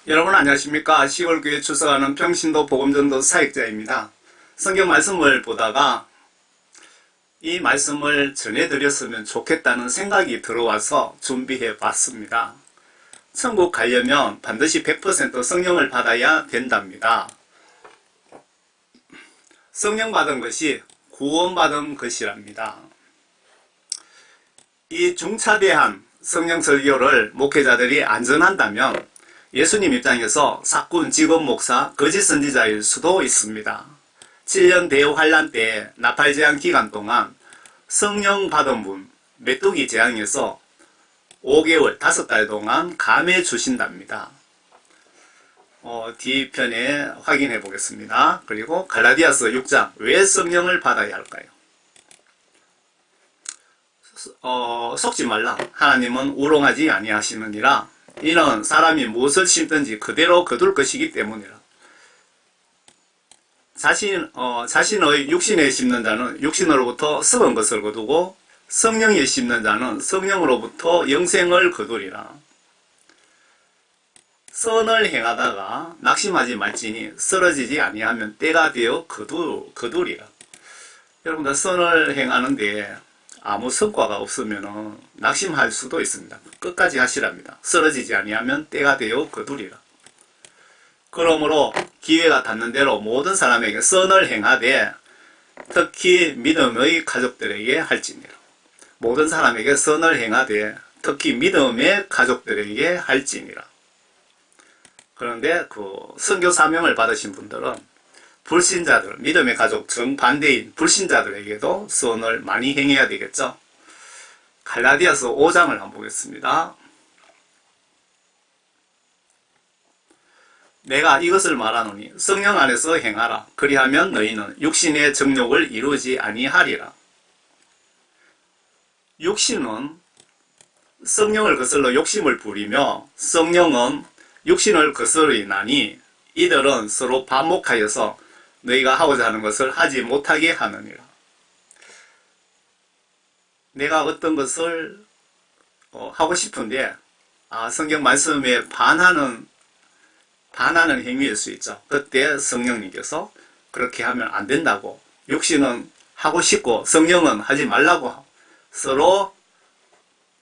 여러분 안녕하십니까. 시골교회 출석하는 평신도 복음전도 사역자입니다. 성경 말씀을 보다가 이 말씀을 전해드렸으면 좋겠다는 생각이 들어와서 준비해 봤습니다. 천국 가려면 반드시 100% 성령을 받아야 된답니다. 성령 받은 것이 구원받은 것이랍니다. 이 중차대한 성령 설교를 목회자들이 안전한다면 예수님 입장에서 사꾼, 직업 목사, 거짓 선지자일 수도 있습니다. 7년 대환란 때 나팔 재앙 기간 동안 성령 받은 분 메뚜기 재앙에서 5개월, 5달 동안 감해 주신답니다. 뒤편에 확인해 보겠습니다. 그리고 갈라디아서 6장 왜 성령을 받아야 할까요? 속지 말라. 하나님은 우롱하지 아니하시느니라. 이는 사람이 무엇을 심든지 그대로 거둘 것이기 때문이라. 자신의 육신에 심는 자는 육신으로부터 썩은 것을 거두고 성령에 심는 자는 성령으로부터 영생을 거두리라. 선을 행하다가 낙심하지 말지니 쓰러지지 아니하면 때가 되어 거두리라. 여러분들 선을 행하는데 아무 성과가 없으면 낙심할 수도 있습니다. 끝까지 하시랍니다. 쓰러지지 아니하면 때가 되어 거두리라. 그러므로 기회가 닿는 대로 모든 사람에게 선을 행하되 특히 믿음의 가족들에게 할지니라. 모든 사람에게 선을 행하되 특히 믿음의 가족들에게 할지니라. 그런데 그 선교 사명을 받으신 분들은 불신자들, 믿음의 가족 정반대인 불신자들에게도 선을 많이 행해야 되겠죠. 갈라디아서 5장을 한번 보겠습니다. 내가 이것을 말하노니 성령 안에서 행하라. 그리하면 너희는 육신의 정욕을 이루지 아니하리라. 육신은 성령을 거슬러 욕심을 부리며 성령은 육신을 거스르나니 이들은 서로 반목하여서 너희가 하고자 하는 것을 하지 못하게 하느니라. 내가 어떤 것을 하고 싶은데 성경 말씀에 반하는 행위일 수 있죠. 그때 성령님께서 그렇게 하면 안 된다고, 육신은 하고 싶고 성령은 하지 말라고 서로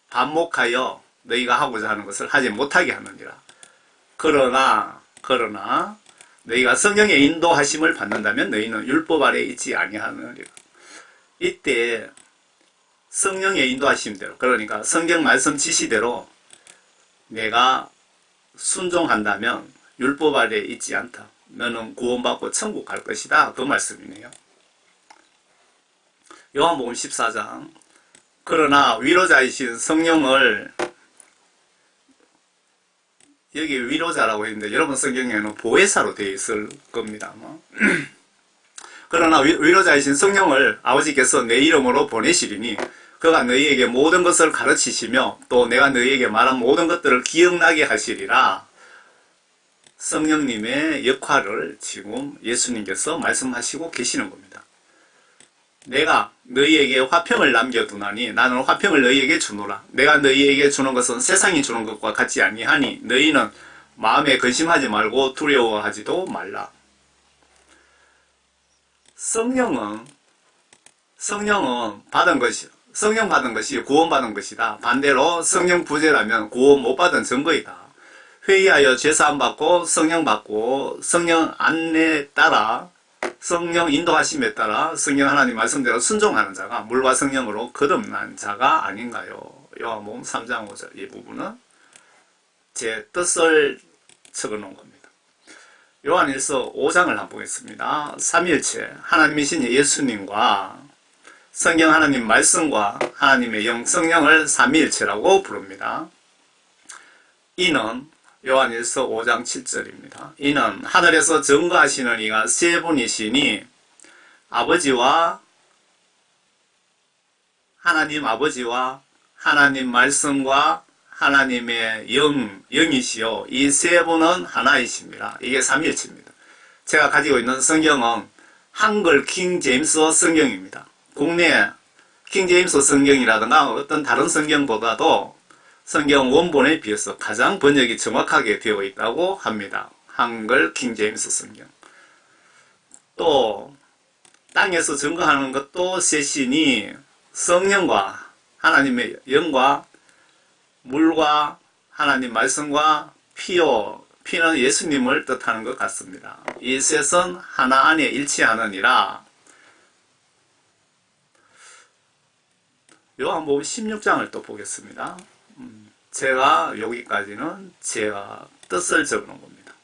반목하여 너희가 하고자 하는 것을 하지 못하게 하느니라. 그러나 너희가 성령의 인도하심을 받는다면 너희는 율법 아래 있지 아니하느니라. 이때 성령의 인도하심대로, 그러니까 성경 말씀 지시대로 내가 순종한다면 율법 아래 있지 않다. 너는 구원받고 천국 갈 것이다. 그 말씀이네요. 요한복음 14장 그러나 위로자이신 성령을, 여기 위로자라고 했는데 여러분 성경에는 보혜사로 되어 있을 겁니다. 그러나 위로자이신 성령을 아버지께서 내 이름으로 보내시리니 그가 너희에게 모든 것을 가르치시며 또 내가 너희에게 말한 모든 것들을 기억나게 하시리라. 성령님의 역할을 지금 예수님께서 말씀하시고 계시는 겁니다. 내가 너희에게 화평을 남겨두나니 나는 화평을 너희에게 주노라. 내가 너희에게 주는 것은 세상이 주는 것과 같지 아니하니 너희는 마음에 근심하지 말고 두려워하지도 말라. 성령 받은 것이 구원받은 것이다. 반대로 성령 부재라면 구원 못 받은 증거이다. 회의하여 죄사함 받고 성령 받고 성령 안내에 따라 성령 인도하심에 따라 성령 하나님 말씀대로 순종하는 자가 물과 성령으로 거듭난 자가 아닌가요? 요한복음 3장 5절 이 부분은 제 뜻을 적어놓은 겁니다. 요한일서 5장을 한번 보겠습니다. 삼위일체 하나님이신 예수님과 성경 하나님 말씀과 하나님의 영 성령을 삼위일체라고 부릅니다. 이는 요한일서 5장 7절입니다. 이는 하늘에서 증거하시는 이가 세 분이시니 하나님 아버지와 하나님 말씀과 하나님의 영이시요 이 세 분은 하나이십니다. 이게 삼위일체입니다. 제가 가지고 있는 성경은 한글 킹 제임스 성경입니다. 국내 킹 제임스 성경이라든가 어떤 다른 성경보다도 성경 원본에 비해서 가장 번역이 정확하게 되어 있다고 합니다. 한글 킹제임스 성경. 또 땅에서 증거하는 것도 새 신이 성령과 하나님의 영과 물과 하나님 말씀과 피는 예수님을 뜻하는 것 같습니다. 이 셋은 하나 안에 일치하느니라. 요한복음 16장을 또 보겠습니다. 제가 여기까지는 제가 뜻을 적어놓은 겁니다.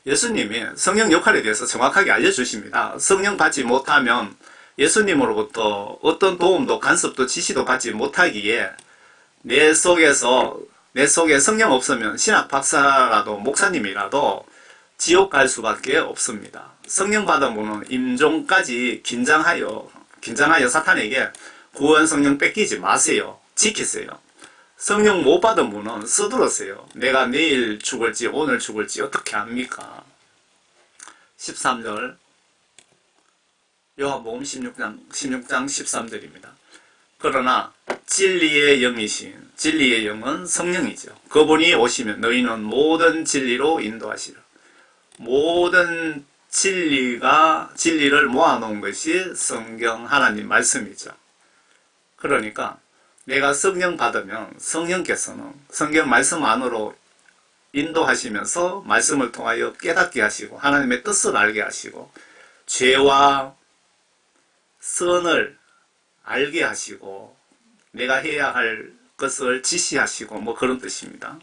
예수님이 성령 역할에 대해서 정확하게 알려주십니다. 성령 받지 못하면 예수님으로부터 어떤 도움도 간섭도 지시도 받지 못하기에 내 속에 성령 없으면 신학 박사라도 목사님이라도 지옥 갈 수밖에 없습니다. 성령 받은 분은 임종까지 긴장하여 사탄에게 구원 성령 뺏기지 마세요. 지키세요. 성령 못 받은 분은 서두르세요. 내가 내일 죽을지 오늘 죽을지 어떻게 합니까? 13절 요한복음 16장 13절입니다. 그러나 진리의 영이신 진리의 영은 성령이죠. 그분이 오시면 너희는 모든 진리로 인도하시라. 모든 진리를 모아놓은 것이 성경 하나님 말씀이죠. 그러니까 내가 성령 받으면 성령께서는 성경 말씀 안으로 인도하시면서 말씀을 통하여 깨닫게 하시고 하나님의 뜻을 알게 하시고 죄와 선을 알게 하시고 내가 해야 할 것을 지시하시고 뭐 그런 뜻입니다.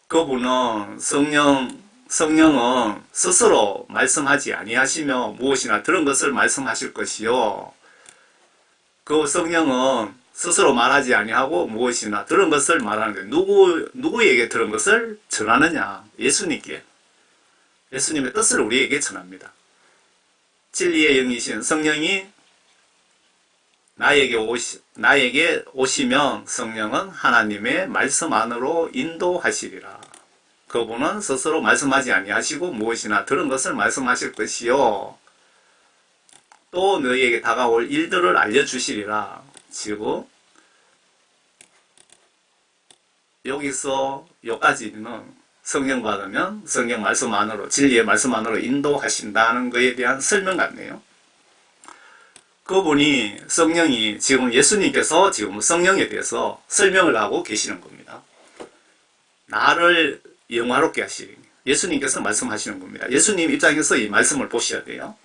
그분은 성령은 스스로 말씀하지 아니하시며 무엇이나 들은 것을 말씀하실 것이요. 그 성령은 스스로 말하지 아니하고 무엇이나 들은 것을 말하는데 누구에게 들은 것을 전하느냐? 예수님께. 예수님의 뜻을 우리에게 전합니다. 진리의 영이신 성령이 나에게 오시면 성령은 하나님의 말씀 안으로 인도하시리라. 그분은 스스로 말씀하지 아니하시고 무엇이나 들은 것을 말씀하실 것이요. 또 너희에게 다가올 일들을 알려주시리라. 지금 여기서 여기까지는 성령 받으면 성경 말씀 안으로 진리의 말씀 안으로 인도하신다는 것에 대한 설명 같네요. 그분이 성령이 지금 예수님께서 지금 성령에 대해서 설명을 하고 계시는 겁니다. 나를 영화롭게 하시는 예수님께서 말씀하시는 겁니다. 예수님 입장에서 이 말씀을 보셔야 돼요.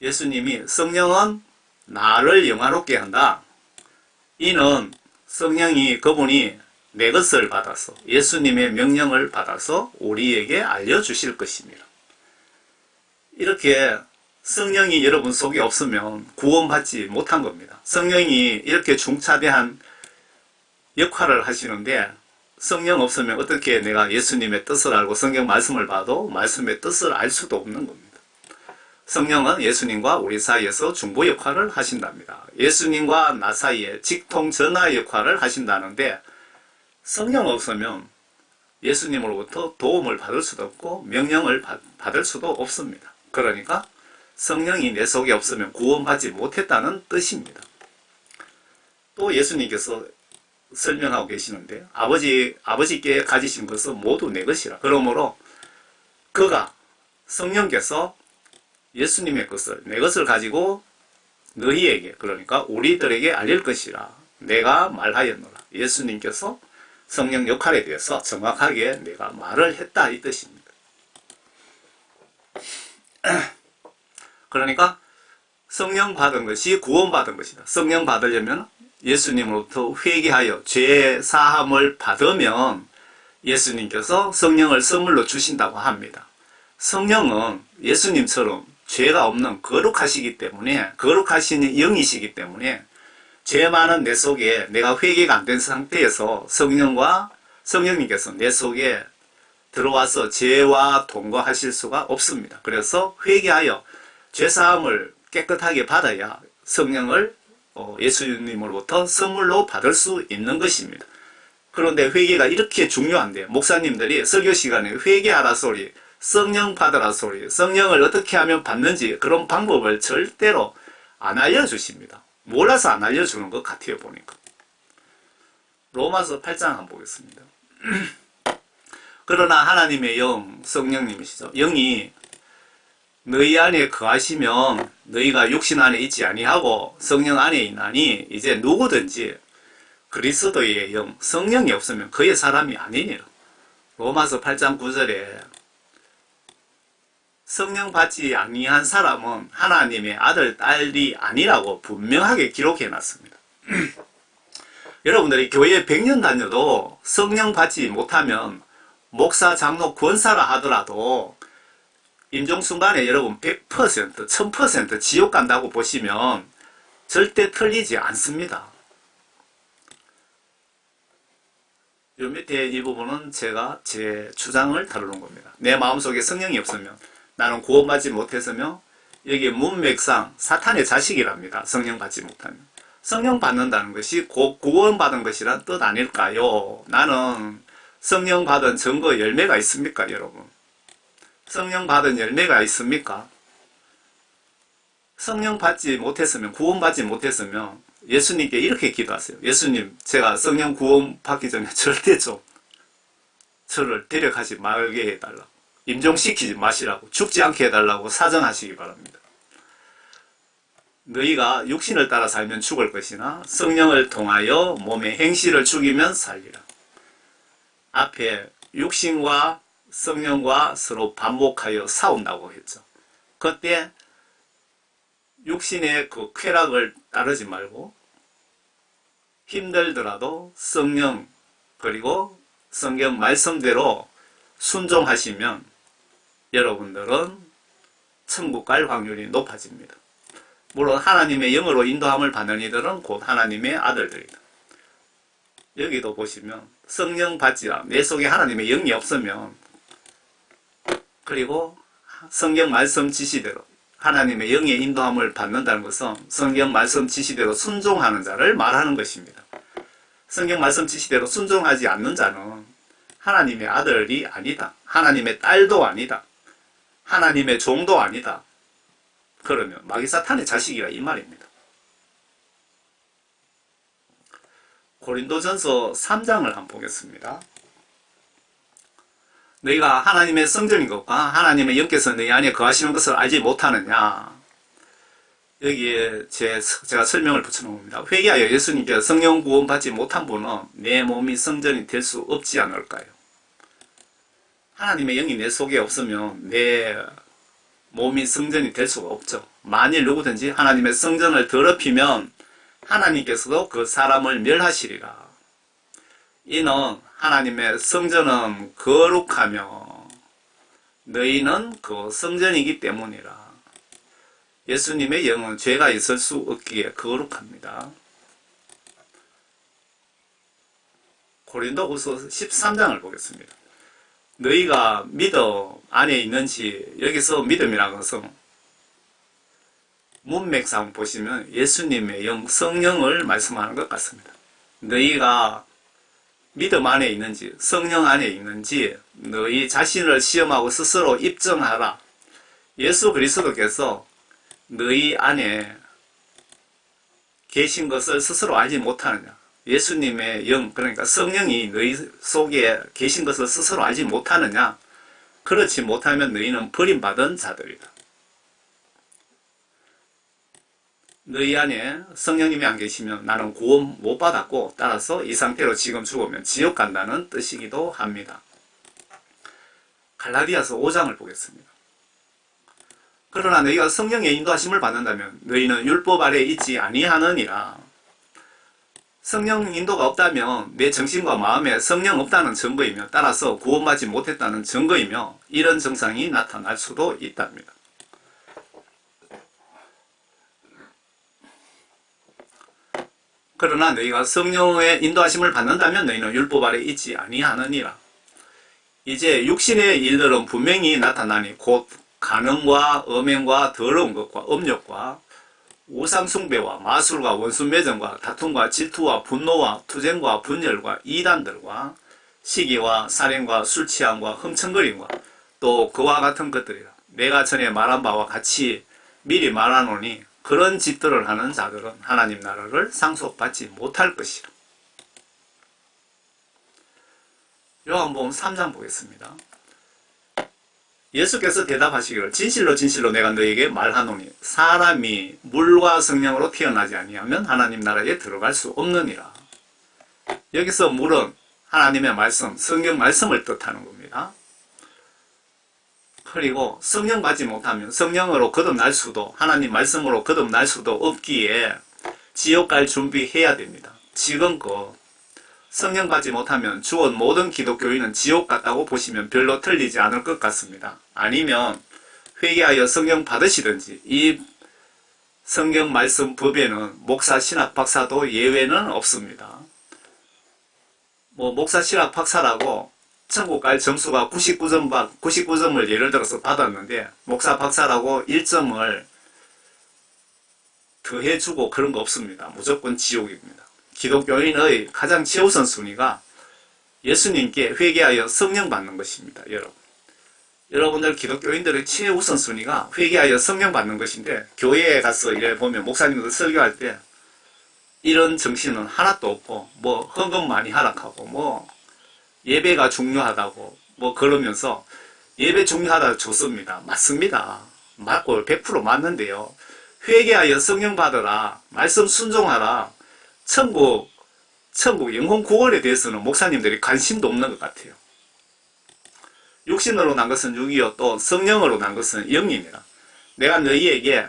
예수님이 성령은 나를 영화롭게 한다. 이는 성령이 그분이 내 것을 받아서 예수님의 명령을 받아서 우리에게 알려주실 것입니다. 이렇게 성령이 여러분 속에 없으면 구원받지 못한 겁니다. 성령이 이렇게 중차대한 역할을 하시는데 성령 없으면 어떻게 내가 예수님의 뜻을 알고 성경 말씀을 봐도 말씀의 뜻을 알 수도 없는 겁니다. 성령은 예수님과 우리 사이에서 중보 역할을 하신답니다. 예수님과 나 사이에 직통 전화 역할을 하신다는데 성령 없으면 예수님으로부터 도움을 받을 수도 없고 명령을 받을 수도 없습니다. 그러니까 성령이 내 속에 없으면 구원받지 못했다는 뜻입니다. 또 예수님께서 설명하고 계시는데 아버지께 가지신 것은 모두 내 것이라. 그러므로 그가 성령께서 예수님의 것을 내 것을 가지고 너희에게 그러니까 우리들에게 알릴 것이라 내가 말하였노라. 예수님께서 성령 역할에 대해서 정확하게 내가 말을 했다 이 뜻입니다. 그러니까 성령 받은 것이 구원받은 것이다. 성령 받으려면 예수님으로부터 회개하여 죄 사함을 받으면 예수님께서 성령을 선물로 주신다고 합니다. 성령은 예수님처럼 죄가 없는 거룩하시기 때문에 거룩하신 영이시기 때문에 죄 많은 내 속에 내가 회개가 안 된 상태에서 성령님께서 내 속에 들어와서 죄와 동거하실 수가 없습니다. 그래서 회개하여 죄사함을 깨끗하게 받아야 성령을 예수님으로부터 선물로 받을 수 있는 것입니다. 그런데 회개가 이렇게 중요한데 목사님들이 설교 시간에 회개하라 소리, 성령 받으라 소리, 성령을 어떻게 하면 받는지 그런 방법을 절대로 안 알려주십니다. 몰라서 안 알려주는 것 같아요 보니까. 로마서 8장 한번 보겠습니다. 그러나 하나님의 영, 성령님이시죠. 영이 너희 안에 거하시면 너희가 육신 안에 있지 아니하고 성령 안에 있나니 이제 누구든지 그리스도의 영, 성령이 없으면 그의 사람이 아니니라. 로마서 8장 9절에 성령 받지 아니한 사람은 하나님의 아들, 딸이 아니라고 분명하게 기록해 놨습니다. 여러분들이 교회 100년 다녀도 성령 받지 못하면 목사, 장로, 권사라 하더라도 임종순간에 여러분 100%, 1000% 지옥 간다고 보시면 절대 틀리지 않습니다. 요 밑에 이 부분은 제가 제 주장을 다루는 겁니다. 내 마음속에 성령이 없으면 나는 구원받지 못했으며 여기에 문맥상 사탄의 자식이랍니다. 성령 받지 못하면. 성령 받는다는 것이 곧 구원받은 것이란 뜻 아닐까요? 나는 성령 받은 증거 열매가 있습니까, 여러분? 성령 받은 열매가 있습니까? 성령 받지 못했으면, 구원받지 못했으면 예수님께 이렇게 기도하세요. 예수님, 제가 성령 구원 받기 전에 절대 좀 저를 데려가지 말게 해달라고, 임종시키지 마시라고, 죽지 않게 해달라고 사정하시기 바랍니다. 너희가 육신을 따라 살면 죽을 것이나 성령을 통하여 몸의 행실을 죽이면 살리라. 앞에 육신과 성령과 서로 반목하여 싸운다고 했죠. 그때 육신의 그 쾌락을 따르지 말고 힘들더라도 성령 그리고 성경 말씀대로 순종하시면 여러분들은 천국 갈 확률이 높아집니다. 물론 하나님의 영으로 인도함을 받는 이들은 곧 하나님의 아들들이다. 여기도 보시면 성령 받지라 내 속에 하나님의 영이 없으면 그리고 성경 말씀 지시대로 하나님의 영의 인도함을 받는다는 것은 성경 말씀 지시대로 순종하는 자를 말하는 것입니다. 성경 말씀 지시대로 순종하지 않는 자는 하나님의 아들이 아니다. 하나님의 딸도 아니다. 하나님의 종도 아니다. 그러면 마귀 사탄의 자식이라 이 말입니다. 고린도전서 3장을 한번 보겠습니다. 너희가 하나님의 성전인 것과 하나님의 영께서 너희 안에 거하시는 것을 알지 못하느냐. 여기에 제가 설명을 붙여놓은 겁니다. 회개하여 예수님께서 성령 구원 받지 못한 분은 내 몸이 성전이 될 수 없지 않을까요? 하나님의 영이 내 속에 없으면 내 몸이 성전이 될 수가 없죠. 만일 누구든지 하나님의 성전을 더럽히면 하나님께서도 그 사람을 멸하시리라. 이는 하나님의 성전은 거룩하며 너희는 그 성전이기 때문이라. 예수님의 영은 죄가 있을 수 없기에 거룩합니다. 고린도후서 13장을 보겠습니다. 너희가 믿음 안에 있는지, 여기서 믿음이라는 것은 문맥상 보시면 예수님의 영, 성령을 말씀하는 것 같습니다. 너희가 믿음 안에 있는지, 성령 안에 있는지 너희 자신을 시험하고 스스로 입증하라. 예수 그리스도께서 너희 안에 계신 것을 스스로 알지 못하느냐. 예수님의 영, 그러니까 성령이 너희 속에 계신 것을 스스로 알지 못하느냐. 그렇지 못하면 너희는 버림받은 자들이다. 너희 안에 성령님이 안 계시면 나는 구원 못 받았고 따라서 이 상태로 지금 죽으면 지옥 간다는 뜻이기도 합니다. 갈라디아서 5장을 보겠습니다. 그러나 너희가 성령의 인도하심을 받는다면 너희는 율법 아래 있지 아니하느니라. 성령 인도가 없다면 내 정신과 마음에 성령 없다는 증거이며 따라서 구원받지 못했다는 증거이며 이런 증상이 나타날 수도 있답니다. 그러나 너희가 성령의 인도하심을 받는다면 너희는 율법 아래 있지 아니하느니라. 이제 육신의 일들은 분명히 나타나니 곧 간음과 음행과 더러운 것과 음욕과 우상숭배와 마술과 원수매정과 다툼과 질투와 분노와 투쟁과 분열과 이단들과 시기와 살인과 술취함과 흠청거림과 또 그와 같은 것들이라. 내가 전에 말한 바와 같이 미리 말하노니 그런 짓들을 하는 자들은 하나님 나라를 상속받지 못할 것이라. 요한복음 3장 보겠습니다. 예수께서 대답하시기를 진실로 진실로 내가 너에게 말하노니 사람이 물과 성령으로 태어나지 아니하면 하나님 나라에 들어갈 수 없느니라. 여기서 물은 하나님의 말씀, 성경 말씀을 뜻하는 겁니다. 그리고 성령 받지 못하면 성령으로 거듭날 수도, 하나님 말씀으로 거듭날 수도 없기에 지옥 갈 준비해야 됩니다. 지금껏 성령 받지 못하면 죽은 모든 기독교인은 지옥 갔다고 보시면 별로 틀리지 않을 것 같습니다. 아니면 회개하여 성령 받으시든지, 이 성경 말씀 법에는 목사, 신학 박사도 예외는 없습니다. 목사, 신학 박사라고 천국 갈 점수가 99점을 예를 들어서 받았는데 목사, 박사라고 1점을 더해주고 그런 거 없습니다. 무조건 지옥입니다. 기독교인의 가장 최우선 순위가 예수님께 회개하여 성령 받는 것입니다. 여러분들 기독교인들의 최우선 순위가 회개하여 성령 받는 것인데, 교회에 가서 이래 보면 목사님들 설교할 때 이런 정신은 하나도 없고, 헌금 많이 하락하고, 예배가 중요하다고 그러면서, 예배 중요하다 좋습니다. 맞습니다. 맞고 100% 맞는데요. 회개하여 성령 받으라, 말씀 순종하라, 천국 영혼 구원에 대해서는 목사님들이 관심도 없는 것 같아요. 육신으로 난 것은 육이요, 또 성령으로 난 것은 영입니다. 내가 너희에게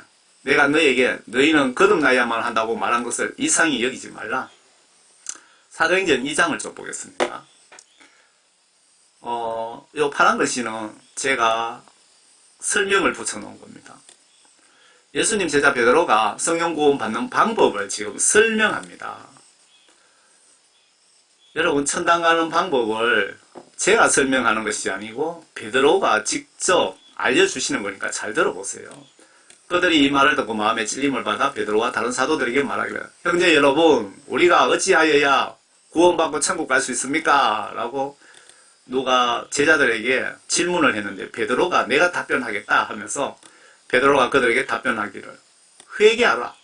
너희는 거듭나야만 한다고 말한 것을 이상히 여기지 말라. 사도행전 2장을 좀 보겠습니다. 요 파란 글씨는 제가 설명을 붙여놓은 겁니다. 예수님 제자 베드로가 성령 구원 받는 방법을 지금 설명합니다. 여러분, 천당 가는 방법을 제가 설명하는 것이 아니고 베드로가 직접 알려주시는 거니까 잘 들어보세요. 그들이 이 말을 듣고 마음에 찔림을 받아 베드로와 다른 사도들에게 말하기를, 형제 여러분, 우리가 어찌하여야 구원받고 천국 갈 수 있습니까? 라고 누가 제자들에게 질문을 했는데, 베드로가 내가 답변하겠다 하면서 베드로가 그들에게 답변하기를, 회개하라.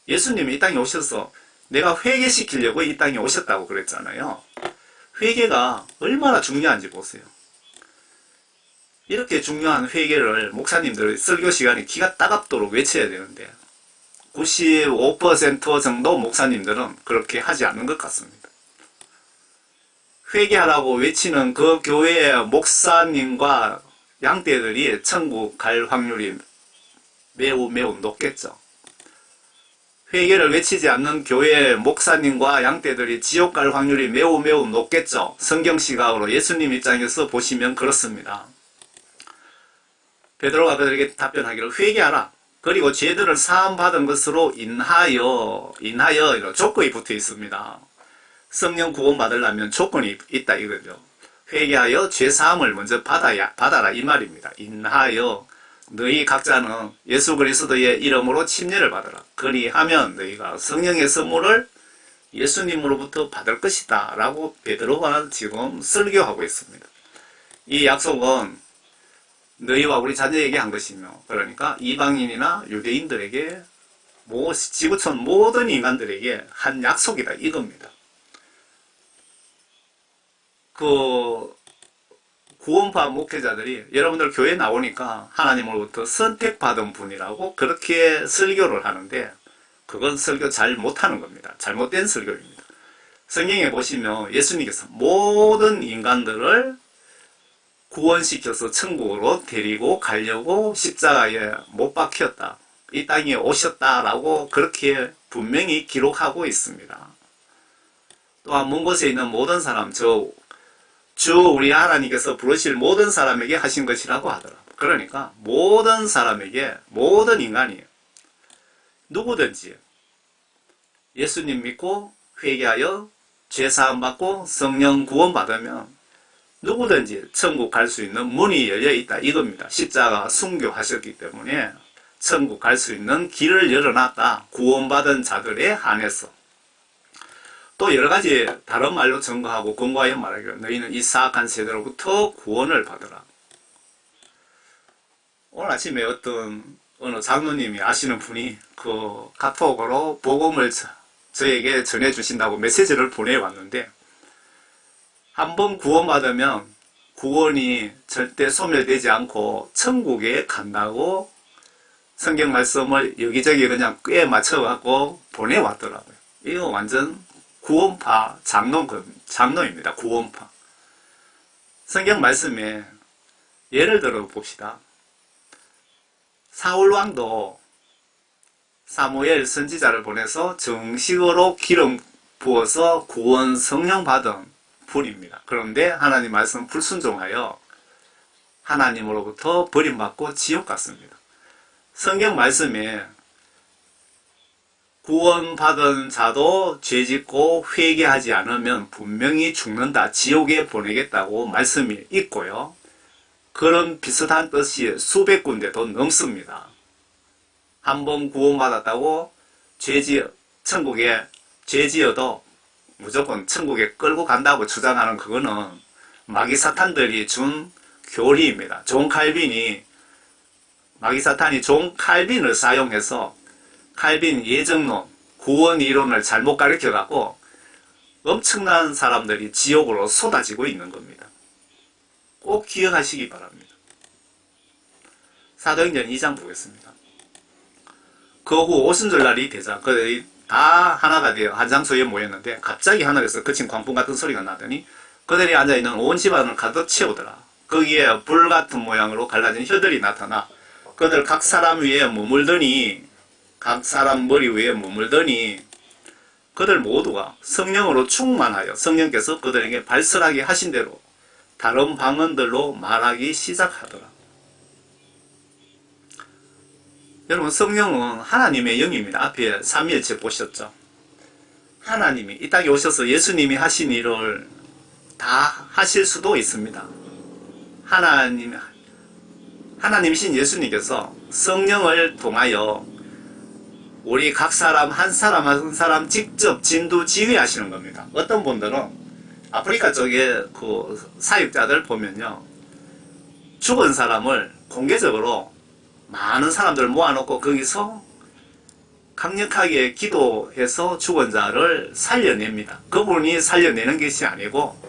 예수님이 이 땅에 오셔서 내가 회개시키려고 이 땅에 오셨다고 그랬잖아요. 회개가 얼마나 중요한지 보세요. 이렇게 중요한 회개를 목사님들 설교 시간에 기가 따갑도록 외쳐야 되는데 95% 정도 목사님들은 그렇게 하지 않는 것 같습니다. 회개하라고 외치는 그 교회의 목사님과 양떼들이 천국 갈 확률이 매우 높겠죠. 회개를 외치지 않는 교회 목사님과 양떼들이 지옥 갈 확률이 매우 높겠죠. 성경 시각으로 예수님 입장에서 보시면 그렇습니다. 베드로가 그들에게 답변하기를, 회개하라. 그리고 죄들을 사함받은 것으로 인하여 이런 조건이 붙어 있습니다. 성령 구원 받으려면 조건이 있다 이거죠. 회개하여 죄사함을 먼저 받아라 이 말입니다. 인하여 너희 각자는 예수 그리스도의 이름으로 침례를 받으라. 그리하면 너희가 성령의 선물을 예수님으로부터 받을 것이다 라고 베드로가 지금 설교하고 있습니다. 이 약속은 너희와 우리 자녀에게 한 것이며, 그러니까 이방인이나 유대인들에게, 지구촌 모든 인간들에게 한 약속이다 이겁니다. 구원파 목회자들이 여러분들 교회 나오니까 하나님으로부터 선택받은 분이라고 그렇게 설교를 하는데, 그건 설교 잘 못하는 겁니다. 잘못된 설교입니다. 성경에 보시면 예수님께서 모든 인간들을 구원시켜서 천국으로 데리고 가려고 십자가에 못 박혔다, 이 땅에 오셨다라고 그렇게 분명히 기록하고 있습니다. 또한 먼 곳에 있는 모든 사람, 주 우리 하나님께서 부르실 모든 사람에게 하신 것이라고 하더라고요. 그러니까 모든 사람에게, 모든 인간이 누구든지 예수님 믿고 회개하여 죄사함 받고 성령 구원 받으면 누구든지 천국 갈 수 있는 문이 열려 있다 이겁니다. 십자가 순교하셨기 때문에 천국 갈 수 있는 길을 열어놨다, 구원받은 자들에 한해서. 또 여러가지 다른 말로 증거하고 권고하여 말하기를, 너희는 이 사악한 세대로부터 구원을 받으라. 오늘 아침에 어느 장로님이 아시는 분이 카톡으로 복음을 저에게 전해주신다고 메시지를 보내왔는데, 한번 구원받으면 구원이 절대 소멸되지 않고 천국에 간다고 성경 말씀을 여기저기 그냥 꽤 맞춰갖고 보내왔더라고요. 이거 완전 구원파 장로입니다. 구원파. 성경 말씀에 예를 들어 봅시다. 사울 왕도 사무엘 선지자를 보내서 정식으로 기름 부어서 구원 성령 받은 분입니다. 그런데 하나님 말씀 불순종하여 하나님으로부터 버림받고 지옥 갔습니다. 성경 말씀에 구원받은 자도 죄짓고 회개하지 않으면 분명히 죽는다, 지옥에 보내겠다고 말씀이 있고요. 그런 비슷한 뜻이 수백 군데도 넘습니다. 한번 구원받았다고 천국에 죄지어도 무조건 천국에 끌고 간다고 주장하는 그거는 마귀사탄들이 준 교리입니다. 마귀사탄이 존 칼빈을 사용해서 칼빈 예정론, 구원 이론을 잘못 가르쳐갖고 엄청난 사람들이 지옥으로 쏟아지고 있는 겁니다. 꼭 기억하시기 바랍니다. 사도행전 2장 보겠습니다. 그 후 오순절날이 되자 그들이 다 하나가 되어 한 장소에 모였는데 갑자기 하늘에서 거친 광풍 같은 소리가 나더니 그들이 앉아있는 온 집안을 가득 채우더라. 거기에 불 같은 모양으로 갈라진 혀들이 나타나 그들 각 사람 머리 위에 머물더니 그들 모두가 성령으로 충만하여 성령께서 그들에게 발설하게 하신 대로 다른 방언들로 말하기 시작하더라. 여러분, 성령은 하나님의 영입니다. 앞에 삼위일체 보셨죠? 하나님이 이 땅에 오셔서 예수님이 하신 일을 다 하실 수도 있습니다. 하나님이신 예수님께서 성령을 통하여 우리 각 사람 한 사람 직접 진두지휘하시는 겁니다. 어떤 분들은 아프리카 쪽에 그 사역자들 보면요, 죽은 사람을 공개적으로 많은 사람들을 모아놓고 거기서 강력하게 기도해서 죽은 자를 살려냅니다. 그분이 살려내는 것이 아니고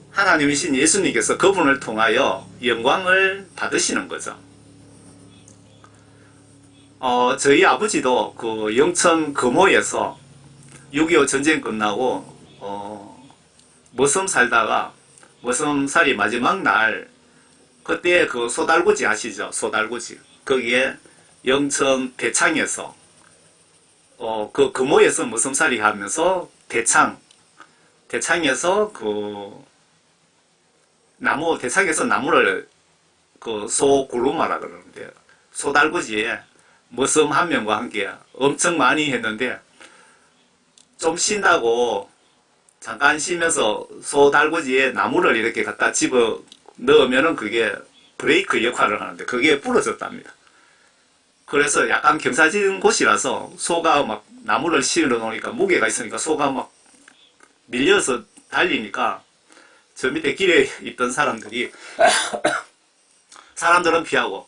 하나님이신 예수님께서 그분을 통하여 영광을 받으시는 거죠. 저희 아버지도 그 영천 금호에서 6.25 전쟁 끝나고 머슴 살다가 머슴살이 마지막 날 그때 그 소달구지 아시죠? 소달구지. 거기에 영천 대창에서 그 금호에서 머슴살이 하면서 대창에서 대창에서 나무를 그 소구루마라 그러는데 소달구지에 머슴 한 명과 함께 엄청 많이 했는데 좀 쉰다고 잠깐 쉬면서 소달구지에 나무를 이렇게 갖다 집어 넣으면은 그게 브레이크 역할을 하는데 그게 부러졌답니다. 그래서 약간 경사진 곳이라서 소가 막 나무를 실어 놓으니까 무게가 있으니까 소가 막 밀려서 달리니까 저 밑에 길에 있던 사람들은 피하고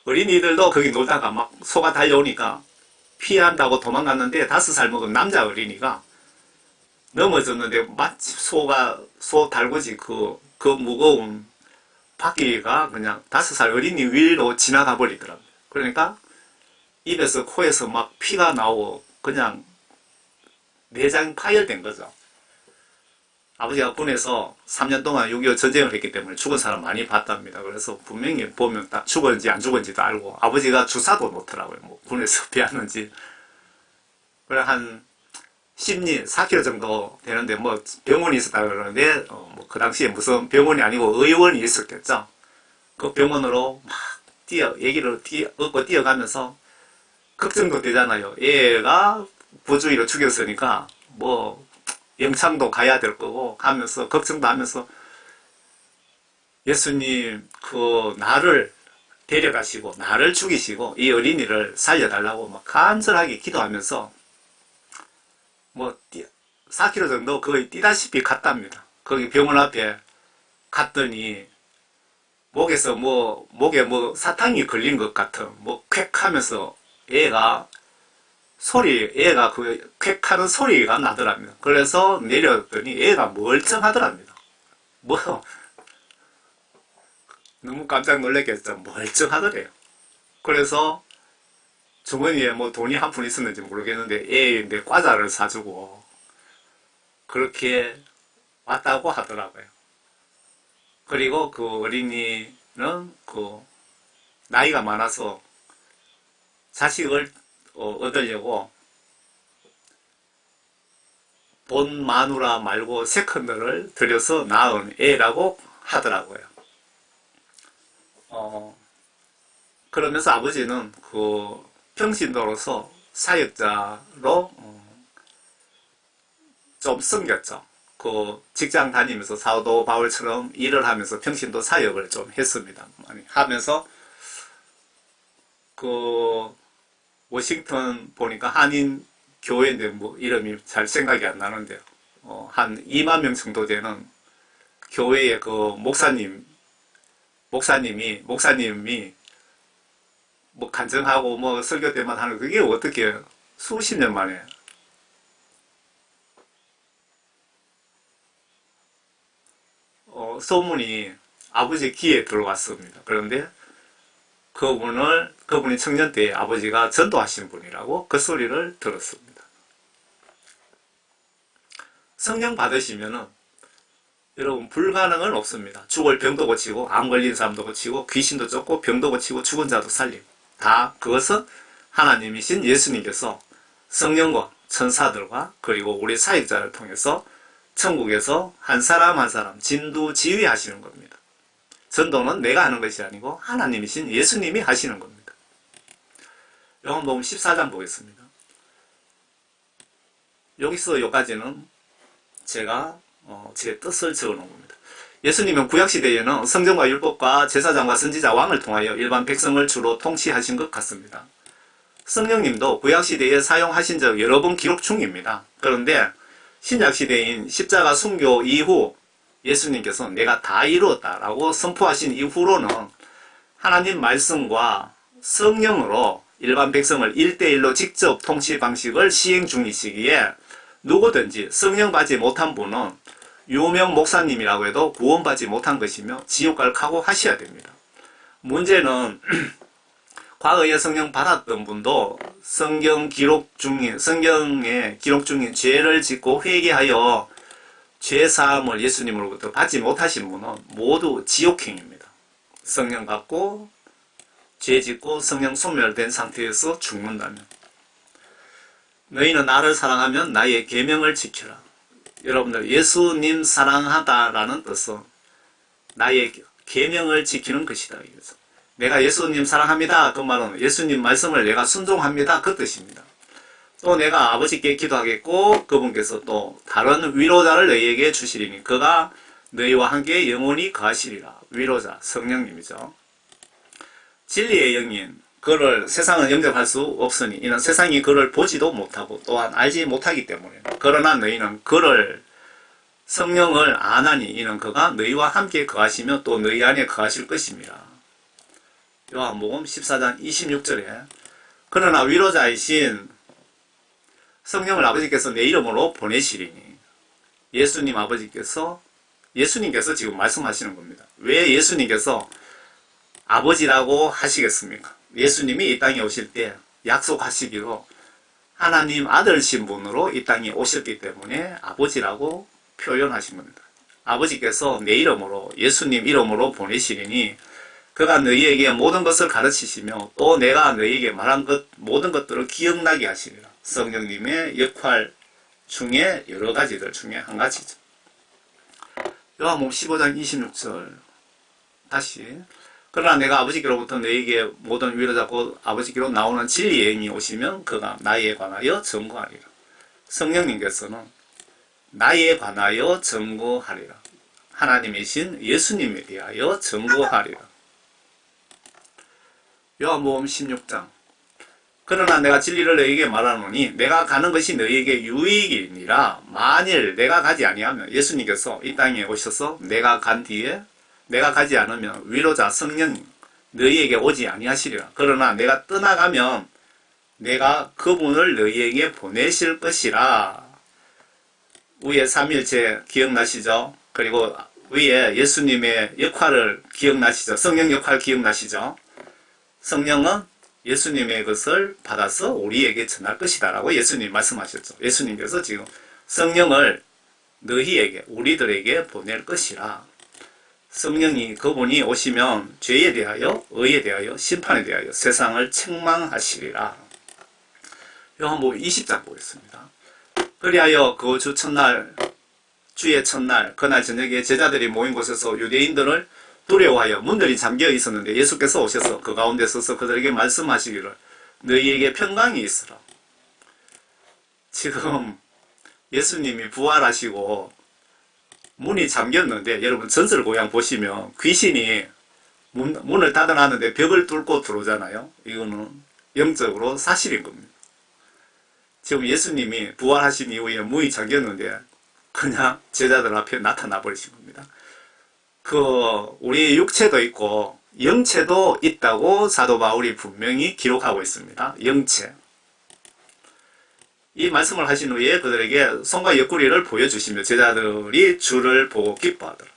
어린이들도 거기 놀다가 막 소가 달려오니까 피한다고 도망갔는데 5살 먹은 남자 어린이가 넘어졌는데 마치 소 달구지 그 무거운 바퀴가 그냥 5살 어린이 위로 지나가 버리더라고요. 그러니까 입에서 코에서 막 피가 나오고 그냥 내장이 파열된 거죠. 아버지가 군에서 3년 동안 6.25 전쟁을 했기 때문에 죽은 사람 많이 봤답니다. 그래서 분명히 보면 딱 죽었는지 안 죽었는지도 알고 아버지가 주사도 놓더라고요. 뭐 군에서 배웠는지. 그래 한 10리 4km 정도 되는데 뭐 병원이 있었다 그러는데 뭐 그 당시에 무슨 병원이 아니고 의원이 있었겠죠. 그 병원으로 막 얘기를 얻고 뛰어가면서 걱정도 되잖아요. 얘가 부주의로 죽였으니까 뭐 영창도 가야 될 거고 하면서 걱정도 하면서 예수님 나를 데려가시고 나를 죽이시고 이 어린이를 살려달라고 막 간절하게 기도하면서 뭐 4km 정도 거의 뛰다시피 갔답니다. 거기 병원 앞에 갔더니 목에 사탕이 걸린 것 같은 쾌 하면서 애가 그 쾌하는 소리가 나더랍니다. 그래서 내렸더니 애가 멀쩡하더랍니다. 뭐 너무 깜짝 놀랐겠죠. 멀쩡하더래요. 그래서 주머니에 뭐 돈이 한 푼 있었는지 모르겠는데 애인데 과자를 사주고 그렇게 왔다고 하더라고요. 그리고 그 어린이는 그 나이가 많아서 자식을 얻으려고 본 마누라 말고 세컨드를 들여서 낳은 애라고 하더라고요. 그러면서 아버지는 그 평신도로서 사역자로 좀 섬겼죠. 그 직장 다니면서 사도 바울처럼 일을 하면서 평신도 사역을 좀 했습니다. 하면서 그 워싱턴 보니까 한인 교회인데 뭐 이름이 잘 생각이 안 나는데요. 한 2만 명 정도 되는 교회의 그 목사님이 뭐 간증하고 뭐 설교 때만 하는 그게 어떻게 수십 년 만에 소문이 아버지 귀에 들어왔습니다. 그런데 그분이 청년 때 아버지가 전도하신 분이라고 그 소리를 들었습니다. 성령 받으시면은 여러분 불가능은 없습니다. 죽을 병도 고치고 암 걸린 사람도 고치고 귀신도 쫓고 병도 고치고 죽은 자도 살리고 다 그것은 하나님이신 예수님께서 성령과 천사들과 그리고 우리 사역자를 통해서 천국에서 한 사람 한 사람 진두지휘하시는 겁니다. 전도는 내가 하는 것이 아니고 하나님이신 예수님이 하시는 겁니다. 요한복음 14장 보겠습니다. 여기서 여기까지는 제가 제 뜻을 적어놓은 겁니다. 예수님은 구약시대에는 성경과 율법과 제사장과 선지자 왕을 통하여 일반 백성을 주로 통치하신 것 같습니다. 성령님도 구약시대에 사용하신 적 여러 번 기록 중입니다. 그런데 신약시대인 십자가 순교 이후 예수님께서 내가 다 이루었다라고 선포하신 이후로는 하나님 말씀과 성령으로 일반 백성을 1대1로 직접 통치 방식을 시행 중이시기에 누구든지 성령 받지 못한 분은 유명 목사님이라고 해도 구원받지 못한 것이며 지옥 갈 각오하셔야 됩니다. 문제는 과거에 성령 받았던 분도 성경에 기록 중인 죄를 짓고 회개하여 죄사함을 예수님으로부터 받지 못하신 분은 모두 지옥행입니다. 성령 받고 죄 짓고 성령 소멸된 상태에서 죽는다면 너희는 나를 사랑하면 나의 계명을 지켜라. 여러분들 예수님 사랑하다라는 뜻은 나의 계명을 지키는 것이다. 내가 예수님 사랑합니다. 그 말은 예수님 말씀을 내가 순종합니다. 그 뜻입니다. 또 내가 아버지께 기도하겠고 그분께서 또 다른 위로자를 너희에게 주시리니 그가 너희와 함께 영원히 거하시리라. 위로자 성령님이죠. 진리의 영인 그를 세상은 영접할 수 없으니 이는 세상이 그를 보지도 못하고 또한 알지 못하기 때문에 그러나 너희는 그를 성령을 아나니 이는 그가 너희와 함께 거하시며 또 너희 안에 거하실 것입니다. 요한복음 14장 26절에 그러나 위로자이신 성령을 아버지께서 내 이름으로 보내시리니 예수님께서 지금 말씀하시는 겁니다. 왜 예수님께서 아버지라고 하시겠습니까? 예수님이 이 땅에 오실 때 약속하시기로 하나님 아들 신분으로 이 땅에 오셨기 때문에 아버지라고 표현하신 겁니다. 아버지께서 내 이름으로 예수님 이름으로 보내시리니 그가 너희에게 모든 것을 가르치시며 또 내가 너희에게 말한 모든 것들을 기억나게 하시리라. 성령님의 역할 중에 여러 가지들 중에 한 가지죠. 요한복음 15장 26절 다시 그러나 내가 아버지께로부터 너희에게 모든 위로자 곧 아버지께로 나오는 진리의 영이 오시면 그가 나에 관하여 증거하리라. 성령님께서는 나에 관하여 증거하리라. 하나님이신 예수님에 대하여 증거하리라. 요한복음 16장 그러나 내가 진리를 너희에게 말하노니 내가 가는 것이 너희에게 유익이니라. 만일 내가 가지 아니하면 예수님께서 이 땅에 오셔서 내가 가지 않으면 위로자 성령 너희에게 오지 아니하시리라. 그러나 내가 떠나가면 내가 그분을 너희에게 보내실 것이라. 위에 삼일체 기억나시죠? 그리고 위에 예수님의 역할을 기억나시죠? 성령 역할 기억나시죠? 성령은 예수님의 것을 받아서 우리에게 전할 것이다 라고 예수님 말씀하셨죠. 예수님께서 지금 성령을 너희에게 우리들에게 보낼 것이라. 성령이 그분이 오시면 죄에 대하여 의에 대하여 심판에 대하여 세상을 책망하시리라. 요한복음 20장 보겠습니다. 그리하여 그 주 첫날 주의 첫날 그날 저녁에 제자들이 모인 곳에서 유대인들을 두려워하여 문들이 잠겨 있었는데 예수께서 오셔서 그 가운데 서서 그들에게 말씀하시기를 너희에게 평강이 있으라. 지금 예수님이 부활하시고 문이 잠겼는데 여러분 전설고향 보시면 귀신이 문을 닫아놨는데 벽을 뚫고 들어오잖아요. 이거는 영적으로 사실인 겁니다. 지금 예수님이 부활하신 이후에 문이 잠겼는데 그냥 제자들 앞에 나타나 버리신 겁니다. 우리 육체도 있고 영체도 있다고 사도 바울이 분명히 기록하고 있습니다. 영체. 이 말씀을 하신 후에 그들에게 손과 옆구리를 보여주시며 제자들이 주를 보고 기뻐하더라.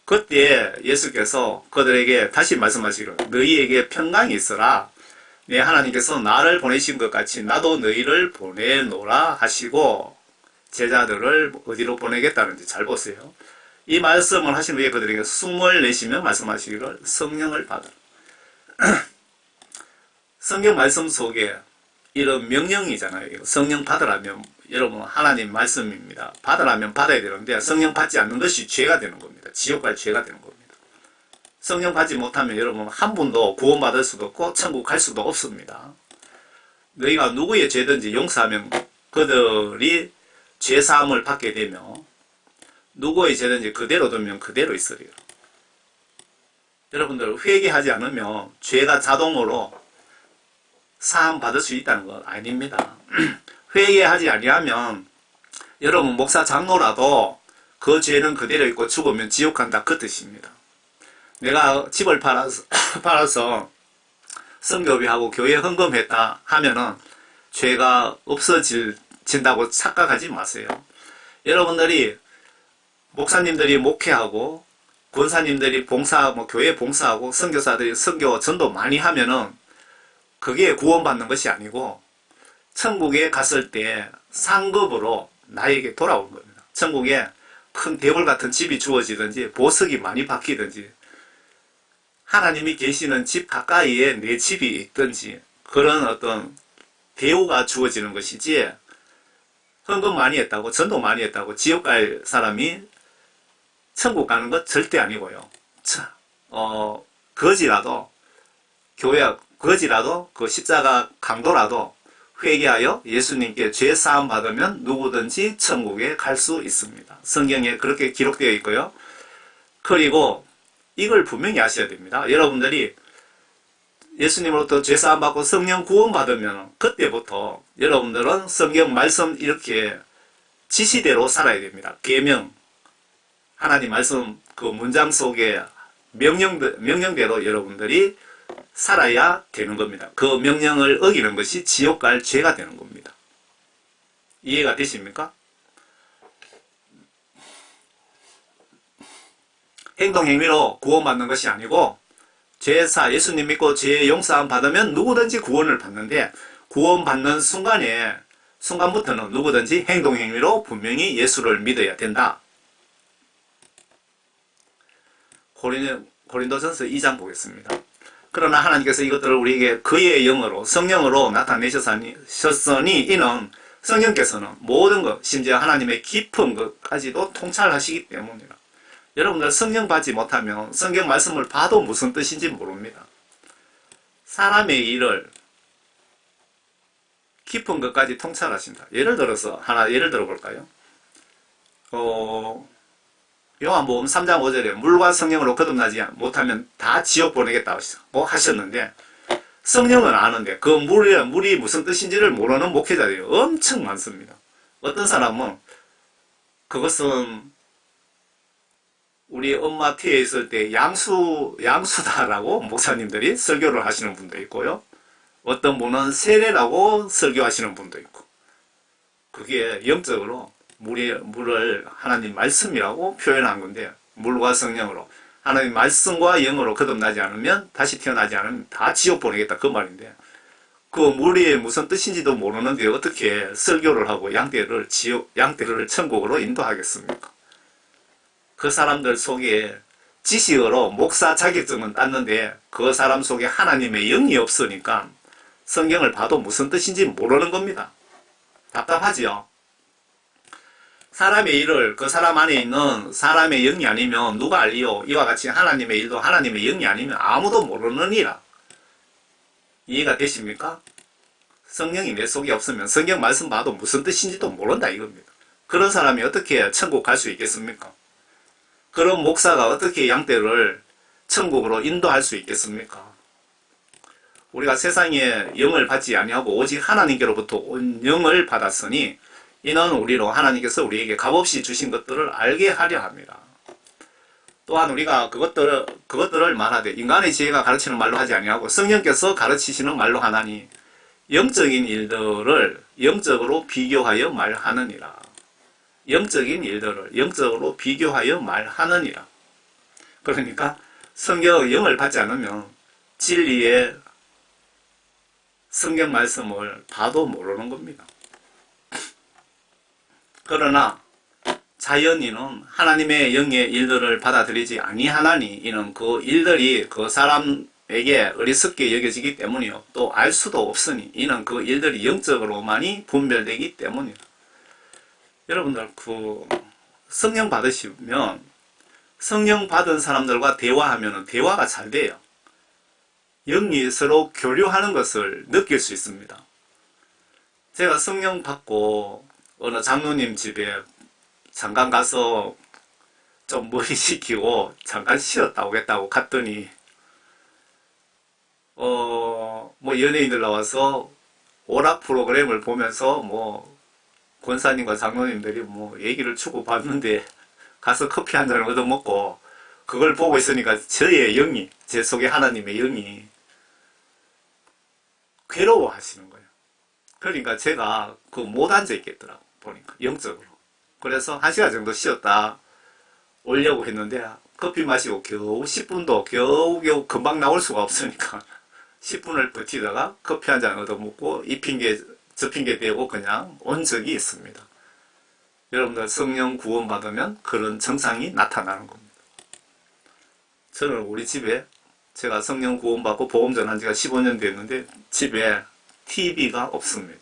그때 예수께서 그들에게 다시 말씀하시기를 너희에게 평강이 있으라. 네, 하나님께서 나를 보내신 것 같이 나도 너희를 보내노라 하시고 제자들을 어디로 보내겠다는지 잘 보세요. 이 말씀을 하신 후에 그들에게 숨을 내쉬며 말씀하시기를 성령을 받으라. 성경 말씀 속에 이런 명령이잖아요. 성령 받으라면 여러분 하나님 말씀입니다. 받으라면 받아야 되는데 성령 받지 않는 것이 죄가 되는 겁니다. 지옥 갈 죄가 되는 겁니다. 성령 받지 못하면 여러분 한 분도 구원받을 수도 없고 천국 갈 수도 없습니다. 너희가 누구의 죄든지 용서하면 그들이 죄사함을 받게 되며 누구의 죄든지 그대로 두면 그대로 있으리라. 여러분들 회개하지 않으면 죄가 자동으로 사함 받을 수 있다는 건 아닙니다. 회개하지 아니하면 여러분 목사 장로라도 그 죄는 그대로 있고 죽으면 지옥 간다 그 뜻입니다. 내가 집을 팔아서 성교비하고 교회 헌금했다 하면은 죄가 없어진다고 착각하지 마세요. 여러분들이 목사님들이 목회하고 권사님들이 봉사하고 교회 봉사하고 선교사들이 선교 전도 많이 하면은 그게 구원받는 것이 아니고 천국에 갔을 때 상급으로 나에게 돌아온 겁니다. 천국에 큰 대궐 같은 집이 주어지든지 보석이 많이 박히든지 하나님이 계시는 집 가까이에 내 집이 있든지 그런 어떤 대우가 주어지는 것이지 헌금 많이 했다고 전도 많이 했다고 지옥 갈 사람이 천국 가는 것 절대 아니고요. 거지라도 거지라도 그 십자가 강도라도 회개하여 예수님께 죄 사함 받으면 누구든지 천국에 갈 수 있습니다. 성경에 그렇게 기록되어 있고요. 그리고 이걸 분명히 아셔야 됩니다. 여러분들이 예수님으로부터 죄 사함 받고 성령 구원 받으면 그때부터 여러분들은 성경 말씀 이렇게 지시대로 살아야 됩니다. 계명 하나님 말씀 그 문장 속에 명령대로 여러분들이 살아야 되는 겁니다. 그 명령을 어기는 것이 지옥 갈 죄가 되는 겁니다. 이해가 되십니까? 행동행위로 구원받는 것이 아니고 죄사 예수님 믿고 죄 용서함 받으면 누구든지 구원을 받는데 구원받는 순간부터는 누구든지 행동행위로 분명히 예수를 믿어야 된다. 고린도전서 2장 보겠습니다. 그러나 하나님께서 이것들을 우리에게 그의 영으로 성령으로 나타내셨으니 이는 성령께서는 모든 것 심지어 하나님의 깊은 것까지도 통찰하시기 때문이라. 여러분들 성령 받지 못하면 성경 말씀을 봐도 무슨 뜻인지 모릅니다. 사람의 일을 깊은 것까지 통찰하신다. 예를 들어서 예를 들어 볼까요? 요한복음 3장 5절에 물과 성령으로 거듭나지 못하면 다 지옥 보내겠다고 하셨는데 성령은 아는데 그 물이 무슨 뜻인지를 모르는 목회자들이 엄청 많습니다. 어떤 사람은 그것은 우리 엄마 태에 있을 때 양수다라고 목사님들이 설교를 하시는 분도 있고요. 어떤 분은 세례라고 설교하시는 분도 있고 그게 영적으로 물을 하나님 말씀이라고 표현한 건데 물과 성령으로. 하나님 말씀과 영으로 거듭나지 않으면, 다시 태어나지 않으면 다 지옥 보내겠다. 그 말인데. 그 물이 무슨 뜻인지도 모르는데 어떻게 설교를 하고 양떼를 천국으로 인도하겠습니까? 그 사람들 속에 지식으로 목사 자격증은 땄는데 그 사람 속에 하나님의 영이 없으니까 성경을 봐도 무슨 뜻인지 모르는 겁니다. 답답하지요? 사람의 일을 그 사람 안에 있는 사람의 영이 아니면 누가 알리요? 이와 같이 하나님의 일도 하나님의 영이 아니면 아무도 모르느니라. 이해가 되십니까? 성령이 내 속에 없으면 성경 말씀 봐도 무슨 뜻인지도 모른다 이겁니다. 그런 사람이 어떻게 천국 갈 수 있겠습니까? 그런 목사가 어떻게 양떼를 천국으로 인도할 수 있겠습니까? 우리가 세상에 영을 받지 아니하고 오직 하나님께로부터 온 영을 받았으니 이는 우리로 하나님께서 우리에게 값없이 주신 것들을 알게 하려 합니다. 또한 우리가 그것들을 말하되 인간의 지혜가 가르치는 말로 하지 아니하고 성령께서 가르치시는 말로 하나니 영적인 일들을 영적으로 비교하여 말하느니라. 영적인 일들을 영적으로 비교하여 말하느니라. 그러니까 성경의 영을 받지 않으면 진리의 성경 말씀을 봐도 모르는 겁니다. 그러나 자연인은 하나님의 영의 일들을 받아들이지 아니하나니 이는 그 일들이 그 사람에게 어리석게 여겨지기 때문이요 또 알 수도 없으니 이는 그 일들이 영적으로만이 분별되기 때문이라. 여러분들 성령 받으시면 성령 받은 사람들과 대화하면 대화가 잘 돼요. 영이 서로 교류하는 것을 느낄 수 있습니다. 제가 성령 받고 어느 장로님 집에 잠깐 가서 좀 머리 식히고 잠깐 쉬었다 오겠다고 갔더니 뭐 연예인들 나와서 오락 프로그램을 보면서 뭐 권사님과 장로님들이 뭐 얘기를 주고받는데 가서 커피 한 잔을 얻어먹고 그걸 보고 있으니까 저의 영이 제 속에 하나님의 영이 괴로워하시는 거예요. 그러니까 제가 못 앉아 있겠더라고 보니까 영적으로. 그래서 1시간 정도 쉬었다 오려고 했는데 커피 마시고 겨우 10분도 겨우 금방 나올 수가 없으니까 10분을 버티다가 커피 한 잔 얻어먹고 이 핑계 저 핑계 대고 그냥 온 적이 있습니다. 여러분들 성령 구원 받으면 그런 증상이 나타나는 겁니다. 저는 우리 집에 제가 성령 구원 받고 복음 전한 지가 15년 됐는데 집에 TV가 없습니다.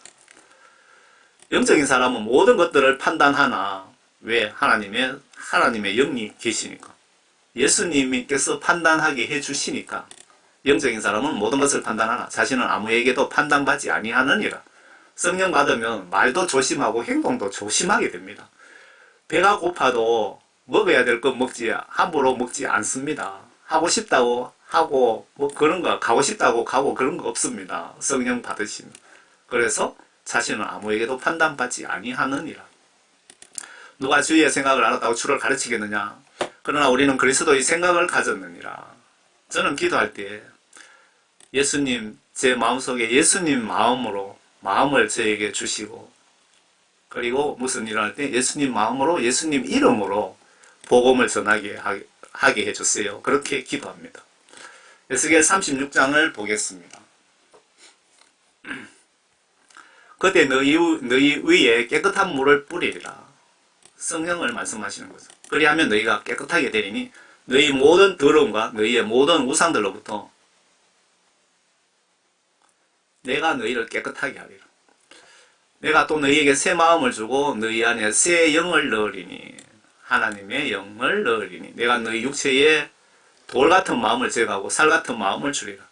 영적인 사람은 모든 것들을 판단하나 왜? 하나님의 영이 계시니까. 예수님께서 판단하게 해주시니까. 영적인 사람은 모든 것을 판단하나 자신은 아무에게도 판단받지 아니하느니라. 성령 받으면 말도 조심하고 행동도 조심하게 됩니다. 배가 고파도 먹어야 될 것 먹지 함부로 먹지 않습니다. 하고 싶다고 하고 뭐 그런 거 가고 싶다고 가고 그런 거 없습니다. 성령 받으시면. 그래서 자신은 아무에게도 판단받지 아니하느니라. 누가 주의 생각을 알았다고 주를 가르치겠느냐. 그러나 우리는 그리스도의 생각을 가졌느니라. 저는 기도할 때 예수님 제 마음속에 예수님 마음을 저에게 주시고 그리고 무슨 일을 할 때 예수님 마음으로 예수님 이름으로 복음을 전하게 하게 해주세요. 그렇게 기도합니다. 에스겔 36장을 보겠습니다. 그때 너희 위에 깨끗한 물을 뿌리리라. 성령을 말씀하시는 거죠. 그리하면 너희가 깨끗하게 되리니 너희 모든 더러움과 너희의 모든 우상들로부터 내가 너희를 깨끗하게 하리라. 내가 또 너희에게 새 마음을 주고 너희 안에 새 영을 넣으리니 하나님의 영을 넣으리니 내가 너희 육체에 돌 같은 마음을 제거하고 살 같은 마음을 주리라.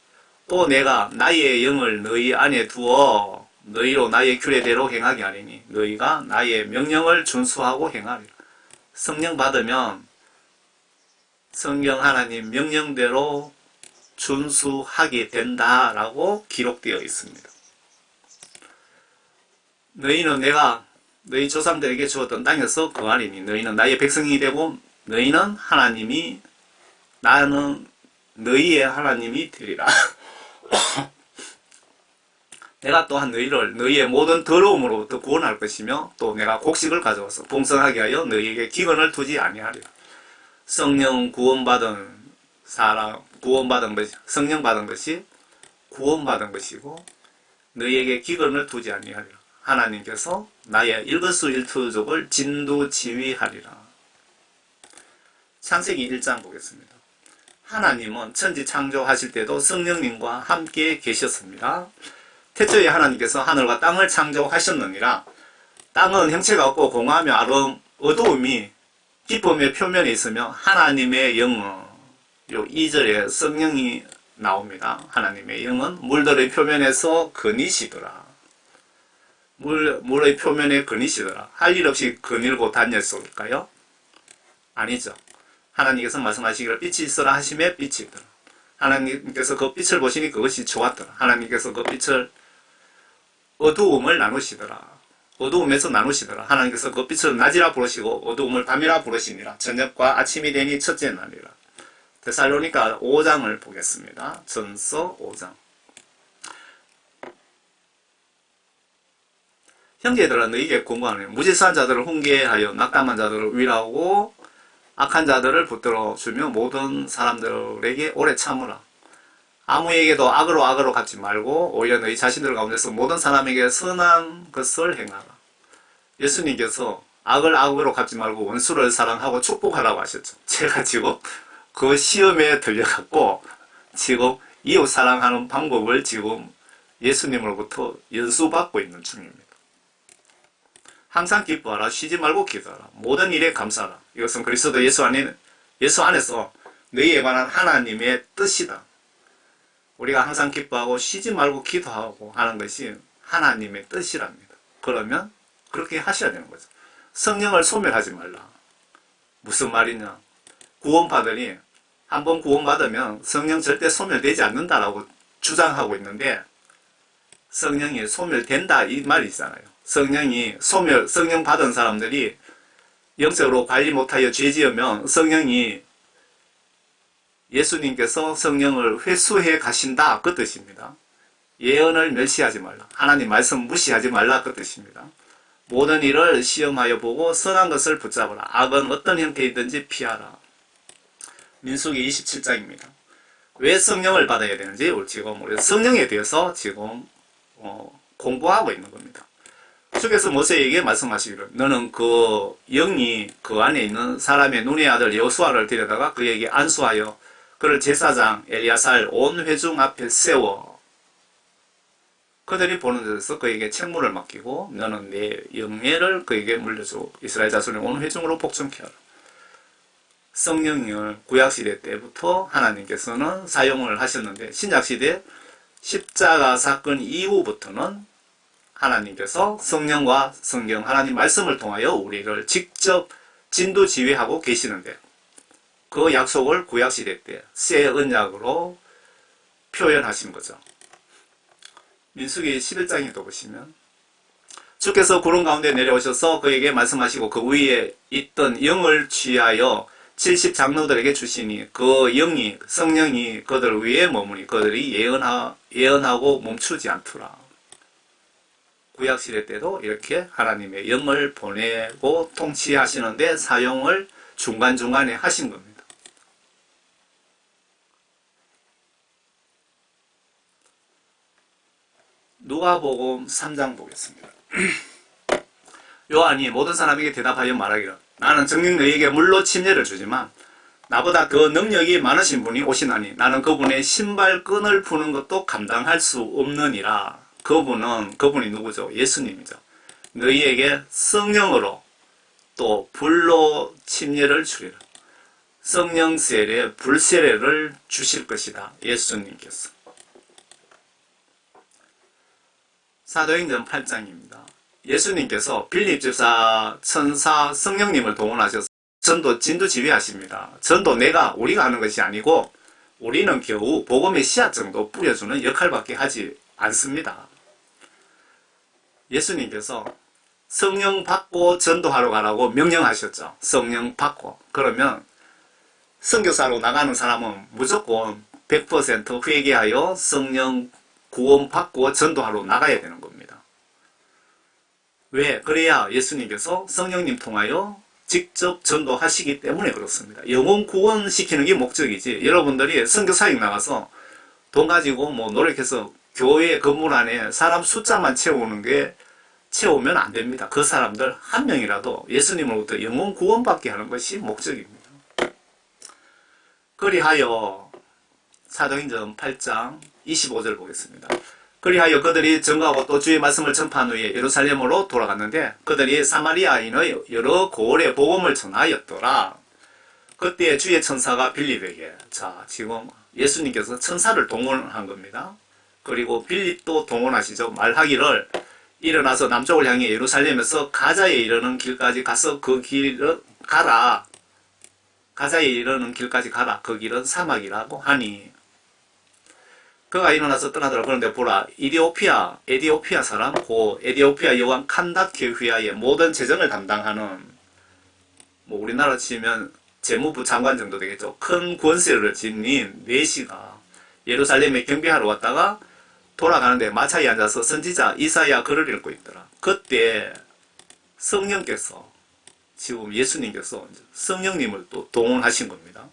또 내가 나의 영을 너희 안에 두어 너희로 나의 규례대로 행하게 하리니 너희가 나의 명령을 준수하고 행하리라. 성령 받으면 성경 하나님 명령대로 준수하게 된다라고 기록되어 있습니다. 너희는 내가 너희 조상들에게 주었던 땅에서 거하리니 너희는 나의 백성이 되고 너희는 하나님이 나는 너희의 하나님이 되리라. 내가 또한 너희를 너희의 모든 더러움으로부터 구원할 것이며 또 내가 곡식을 가져와서 풍성하게 하여 너희에게 기근을 두지 아니하리라. 성령 구원받은 사람, 구원받은 것이, 성령 받은 것이 구원받은 것이고 너희에게 기근을 두지 아니하리라. 하나님께서 나의 일거수일투족을 진두지휘하리라. 창세기 1장 보겠습니다. 하나님은 천지 창조하실 때도 성령님과 함께 계셨습니다. 태초에 하나님께서 하늘과 땅을 창조하셨느니라. 땅은 형체가 없고 공허하며 어두움이 기쁨의 표면에 있으며 하나님의 영은 요 2절에 성령이 나옵니다. 하나님의 영은 물들의 표면에서 거니시더라. 물의 표면에 거니시더라. 할 일 없이 거닐고 다녔을까요? 아니죠. 하나님께서 말씀하시기를 빛이 있어라 하심에 빛이 있더라. 하나님께서 그 빛을 보시니 그것이 좋았더라. 하나님께서 그 빛을 어두움을 나누시더라. 어두움에서 나누시더라. 하나님께서 그 빛을 낮이라 부르시고 어두움을 밤이라 부르시니라. 저녁과 아침이 되니 첫째 날이라. 데살로니가 5장을 보겠습니다. 전서 5장. 형제들아 너희에게 공고하노니 무질서한 자들을 훈계하여 낙담한 자들을 위로하고 악한 자들을 붙들어 주며 모든 사람들에게 오래 참으라. 아무에게도 악으로 갚지 말고 오히려 너희 자신들 가운데서 모든 사람에게 선한 것을 행하라. 예수님께서 악을 악으로 갚지 말고 원수를 사랑하고 축복하라고 하셨죠. 제가 지금 그 시험에 들려갖고 지금 이웃 사랑하는 방법을 지금 예수님으로부터 연수받고 있는 중입니다. 항상 기뻐하라. 쉬지 말고 기도하라. 모든 일에 감사하라. 이것은 그리스도 예수 안에서 너희에 관한 하나님의 뜻이다. 우리가 항상 기뻐하고 쉬지 말고 기도하고 하는 것이 하나님의 뜻이랍니다. 그러면 그렇게 하셔야 되는 거죠. 성령을 소멸하지 말라. 무슨 말이냐? 구원받으니 한번 구원받으면 성령 절대 소멸되지 않는다라고 주장하고 있는데 성령이 소멸된다 이 말이 있잖아요. 성령 받은 사람들이 영적으로 관리 못하여 죄 지으면 성령이 예수님께서 성령을 회수해 가신다 그 뜻입니다. 예언을 멸시하지 말라. 하나님 말씀 무시하지 말라 그 뜻입니다. 모든 일을 시험하여 보고 선한 것을 붙잡으라. 악은 어떤 형태이든지 피하라. 민수기 27장입니다. 왜 성령을 받아야 되는지 지금 우리 성령에 대해서 지금 공부하고 있는 겁니다. 주께서 모세에게 말씀하시기를 너는 그 영이 그 안에 있는 사람의 눈의 아들 여호수아를 데려다가 그에게 안수하여 그를 제사장 엘리야살 온 회중 앞에 세워 그들이 보는 데서 그에게 책무를 맡기고 너는 내 영예를 그에게 물려주고 이스라엘 자손의 온 회중으로 복종케 하라. 성령을 구약시대 때부터 하나님께서는 사용을 하셨는데 신약시대 십자가 사건 이후부터는 하나님께서 성령과 성경 하나님 말씀을 통하여 우리를 직접 진두지휘하고 계시는데 그 약속을 구약시대 때 새 언약으로 표현하신 거죠. 민수기 11장에도 보시면 주께서 구름 가운데 내려오셔서 그에게 말씀하시고 그 위에 있던 영을 취하여 70장로들에게 주시니 그 영이 성령이 그들 위에 머무니 그들이 예언하고 멈추지 않더라. 구약시대 때도 이렇게 하나님의 영을 보내고 통치하시는데 사용을 중간중간에 하신 겁니다. 누가복음 3장 보겠습니다. 요한이 모든 사람에게 대답하여 말하기를 나는 정녕 너희에게 물로 침례를 주지만 나보다 더 능력이 많으신 분이 오시나니 나는 그분의 신발끈을 푸는 것도 감당할 수 없느니라. 그분이 누구죠? 예수님이죠. 너희에게 성령으로 또 불로 침례를 주리라. 성령 세례, 불 세례를 주실 것이다. 예수님께서. 사도행전 8장입니다. 예수님께서 빌립 집사 천사 성령님을 동원하셔서 전도 진두 지휘하십니다. 전도 우리가 하는 것이 아니고 우리는 겨우 복음의 씨앗 정도 뿌려주는 역할밖에 하지 않습니다. 예수님께서 성령 받고 전도하러 가라고 명령하셨죠. 성령 받고. 그러면 선교사로 나가는 사람은 무조건 100% 회개하여 성령 구원 받고 전도하러 나가야 되는 겁니다. 왜? 그래야 예수님께서 성령님 통하여 직접 전도하시기 때문에 그렇습니다. 영혼 구원시키는 게 목적이지, 여러분들이 선교사역 나가서 돈 가지고 뭐 노력해서 교회 건물 안에 사람 숫자만 채우면 안 됩니다. 그 사람들 한 명이라도 예수님으로부터 영혼 구원받게 하는 것이 목적입니다. 그리하여 사도행전 8장 25절 보겠습니다. 그리하여 그들이 전가하고 또 주의 말씀을 전파한 후에 예루살렘으로 돌아갔는데 그들이 사마리아인의 여러 고을에 복음을 전하였더라. 그때 주의 천사가 빌립에게, 자, 지금 예수님께서 천사를 동원한 겁니다. 그리고 빌립도 동원하시죠. 말하기를 일어나서 남쪽을 향해 예루살렘에서 가자에 이르는 길까지 가서 그 길을 가라. 가자에 이르는 길까지 가라. 그 길은 사막이라고 하니, 그가 일어나서 떠나더라. 그런데 보라, 에디오피아 사람 고 에디오피아 여왕 칸다케 휘하의 모든 재정을 담당하는, 뭐 우리나라 치면 재무부 장관 정도 되겠죠. 큰 권세를 지닌 내시가 예루살렘에 경비하러 왔다가 돌아가는데 마차에 앉아서 선지자 이사야 글을 읽고 있더라. 그때 성령께서, 지금 예수님께서 성령님을 또 동원하신 겁니다.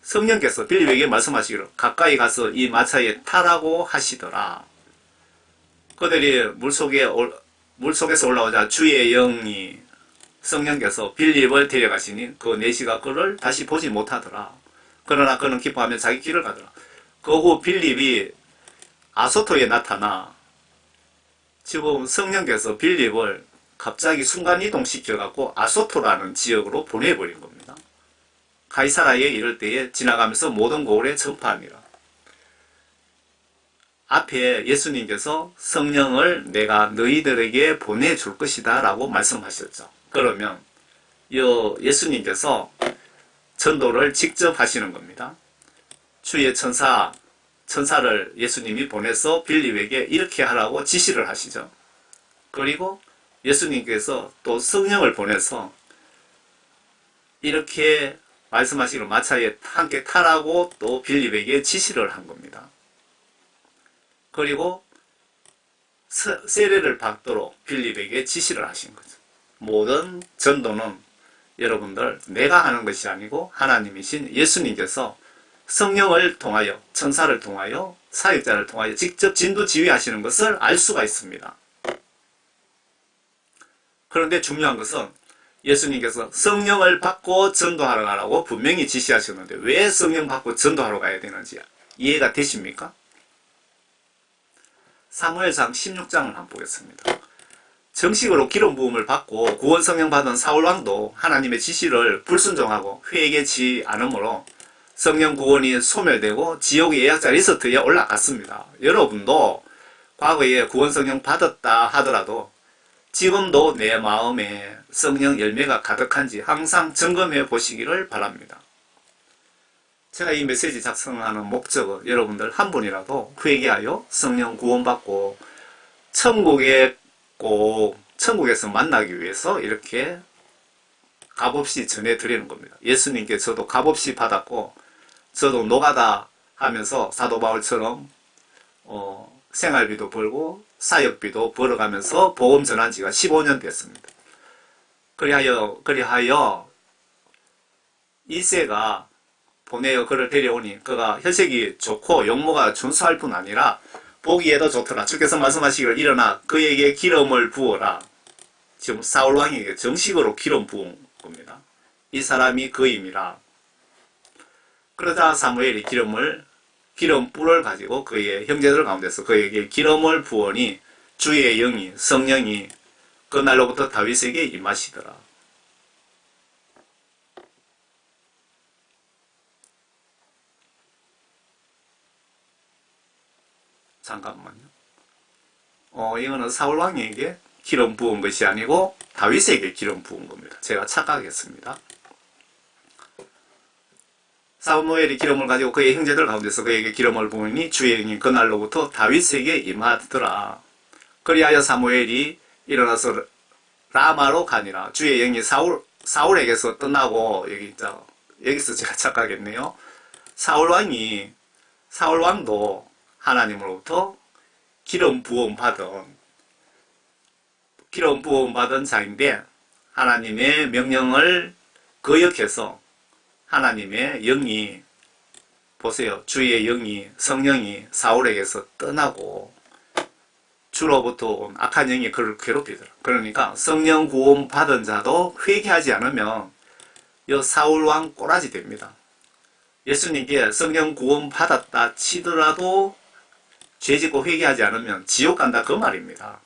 성령께서 빌립에게 말씀하시기를 가까이 가서 이 마차에 타라고 하시더라. 그들이 물속에서 올라오자 주의 영이, 성령께서 빌립을 데려가시니 그 내시가 그를 다시 보지 못하더라. 그러나 그는 기뻐하며 자기 길을 가더라. 그 후 빌립이 아소토에 나타나, 지금 성령께서 빌립을 갑자기 순간이동시켜갖고 아소토라는 지역으로 보내버린 겁니다. 가이사라에 이를 때에 지나가면서 모든 고을에 전파하니라. 앞에 예수님께서 성령을 내가 너희들에게 보내줄 것이다 라고 말씀하셨죠. 그러면 예수님께서 전도를 직접 하시는 겁니다. 주의 천사를 예수님이 보내서 빌립에게 이렇게 하라고 지시를 하시죠. 그리고 예수님께서 또 성령을 보내서 이렇게 말씀하시기로 마차에 함께 타라고 또 빌립에게 지시를 한 겁니다. 그리고 세례를 받도록 빌립에게 지시를 하신 거죠. 모든 전도는 여러분들 내가 하는 것이 아니고 하나님이신 예수님께서 성령을 통하여, 천사를 통하여, 사역자를 통하여 직접 진두지휘하시는 것을 알 수가 있습니다. 그런데 중요한 것은 예수님께서 성령을 받고 전도하러 가라고 분명히 지시하셨는데 왜 성령 받고 전도하러 가야 되는지 이해가 되십니까? 사무엘상 16장을 한번 보겠습니다. 정식으로 기름 부음을 받고 구원 성령 받은 사울 왕도 하나님의 지시를 불순종하고 회개치 않으므로 성령 구원이 소멸되고 지옥의 예약자 리스트에 올라갔습니다. 여러분도 과거에 구원 성령 받았다 하더라도 지금도 내 마음에 성령 열매가 가득한지 항상 점검해 보시기를 바랍니다. 제가 이 메시지 작성하는 목적은 여러분들 한 분이라도 회개하여 성령 구원받고 천국에서 만나기 위해서 이렇게 값없이 전해드리는 겁니다. 예수님께 저도 값없이 받았고 저도 노가다 하면서 사도 바울처럼 생활비도 벌고 사역비도 벌어가면서 복음 전한 지가 15년 됐습니다. 그리하여 이세가 보내어 그를 데려오니 그가 혈색이 좋고 용모가 준수할 뿐 아니라 보기에도 좋더라. 주께서 말씀하시기를 일어나 그에게 기름을 부어라. 지금 사울왕에게 정식으로 기름 부은 겁니다. 이 사람이 그임이라. 그러자 사무엘이 기름불을 가지고 그의 형제들 가운데서 그에게 기름을 부으니 주의 영이, 성령이 그날로부터 다윗에게 임하시더라. 잠깐만요. 이거는 사울왕에게 기름 부은 것이 아니고 다윗에게 기름 부은 겁니다. 제가 착각했습니다. 사무엘이 기름을 가지고 그의 형제들 가운데서 그에게 기름을 부으니 주의 영이 그날로부터 다윗에게 임하더라. 그리하여 사무엘이 일어나서 라마로 가니라. 주의 영이 사울에게서 떠나고, 여기서 제가 착각했네요. 사울왕도 하나님으로부터 기름 부음 받은 자인데 하나님의 명령을 거역해서 하나님의 영이, 보세요. 주의 영이, 성령이 사울에게서 떠나고 주로부터 온 악한 영이 그를 괴롭히더라. 그러니까 성령 구원 받은 자도 회개하지 않으면 이 사울왕 꼬라지 됩니다. 예수님께 성령 구원 받았다 치더라도 죄짓고 회개하지 않으면 지옥 간다 그 말입니다.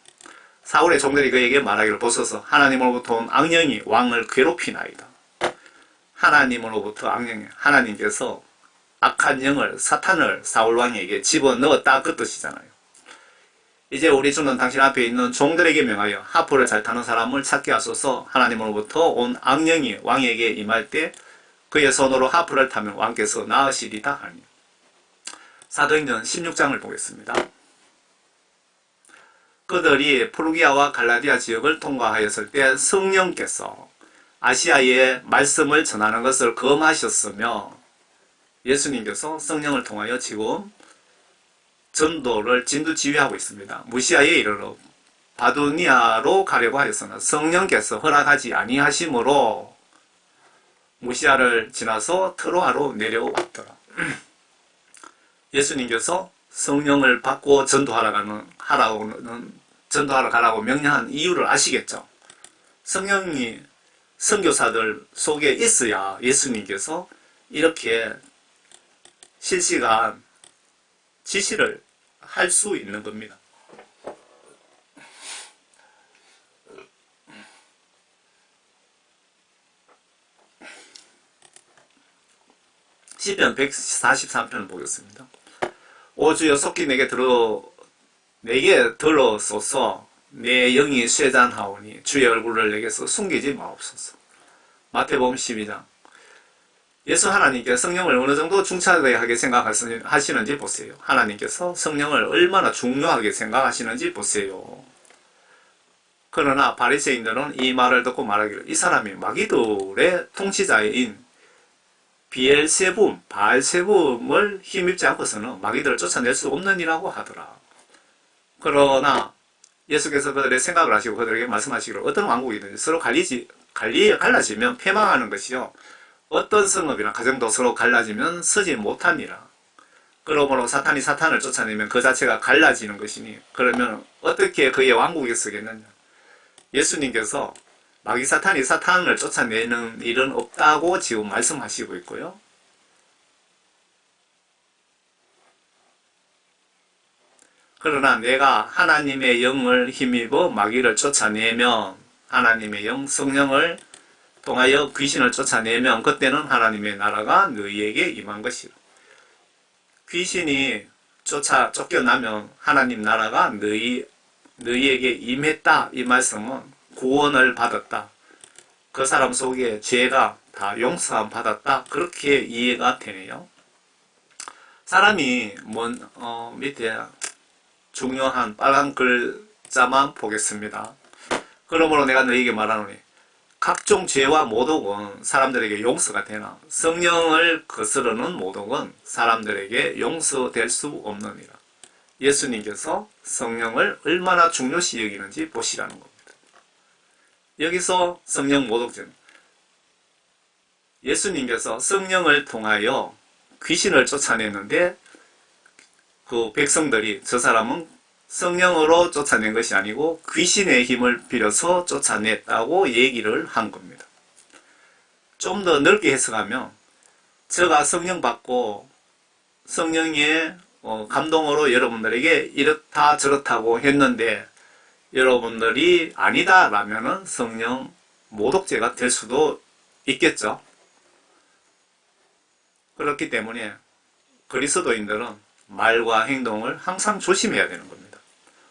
사울의 종들이 그에게 말하기를, 보소서 하나님으로부터 온 악령이 왕을 괴롭히나이다. 하나님으로부터 악령이, 하나님께서 악한 영을, 사탄을 사울왕에게 집어넣었다 그 뜻이잖아요. 이제 우리 주는 당신 앞에 있는 종들에게 명하여 하프를 잘 타는 사람을 찾게 하소서. 하나님으로부터 온 악령이 왕에게 임할 때 그의 손으로 하프를 타면 왕께서 나으시리다 하니. 사도행전 16장을 보겠습니다. 그들이 프루기아와 갈라디아 지역을 통과하였을 때 성령께서 아시아에 말씀을 전하는 것을 금하셨으며, 예수님께서 성령을 통하여 지금 전도를 진두지휘하고 있습니다. 무시아에 이르러 바두니아로 가려고 하였으나 성령께서 허락하지 아니하심으로 무시아를 지나서 트로아로 내려왔더라. 예수님께서 성령을 받고 전도하러 가라고 명령한 이유를 아시겠죠? 성령이 선교사들 속에 있어야 예수님께서 이렇게 실시간 지시를 할 수 있는 겁니다. 시편 143편을 보겠습니다. 오 주여 속히 내게 들어소서. 내 영이 쇠잔하오니 주의 얼굴을 내게서 숨기지 마옵소서. 마태복음 12장. 예수 하나님께 성령을 어느 정도 중차대하게 생각하시는지 보세요. 하나님께서 성령을 얼마나 중요하게 생각하시는지 보세요. 그러나 바리새인들은 이 말을 듣고 말하기를, 이 사람이 마귀들의 통치자인 바알세붐을 힘입지 않고서는 마귀들을 쫓아낼 수 없느니라고 하더라. 그러나 예수께서 그들의 생각을 하시고 그들에게 말씀하시기를, 어떤 왕국이든지 서로 갈라지면 패망하는 것이요, 어떤 성읍이나 가정도 서로 갈라지면 서지 못하니라. 그러므로 사탄이 사탄을 쫓아내면 그 자체가 갈라지는 것이니, 그러면 어떻게 그의 왕국이 서겠느냐. 예수님께서 마귀 사탄이 사탄을 쫓아내는 일은 없다고 지금 말씀하시고 있고요. 그러나 내가 하나님의 영을 힘입어 마귀를 쫓아내면, 하나님의 영, 성령을 통하여 귀신을 쫓아내면 그때는 하나님의 나라가 너희에게 임한 것이라. 귀신이 쫓겨나면 하나님 나라가 너희에게 임했다. 이 말씀은 구원을 받았다. 그 사람 속에 죄가 다 용서함 받았다. 그렇게 이해가 되네요. 사람이 밑에 중요한 빨간 글자만 보겠습니다. 그러므로 내가 너희에게 말하노니 각종 죄와 모독은 사람들에게 용서가 되나 성령을 거스르는 모독은 사람들에게 용서될 수 없느니라. 예수님께서 성령을 얼마나 중요시 여기는지 보시라는 겁니다. 여기서 성령 모독죄는 예수님께서 성령을 통하여 귀신을 쫓아냈는데 그 백성들이 저 사람은 성령으로 쫓아낸 것이 아니고 귀신의 힘을 빌어서 쫓아냈다고 얘기를 한 겁니다. 좀 더 넓게 해석하면 저가 성령 받고 성령의 감동으로 여러분들에게 이렇다 저렇다고 했는데 여러분들이 아니다 라면은 성령 모독죄가 될 수도 있겠죠. 그렇기 때문에 그리스도인들은 말과 행동을 항상 조심해야 되는 겁니다.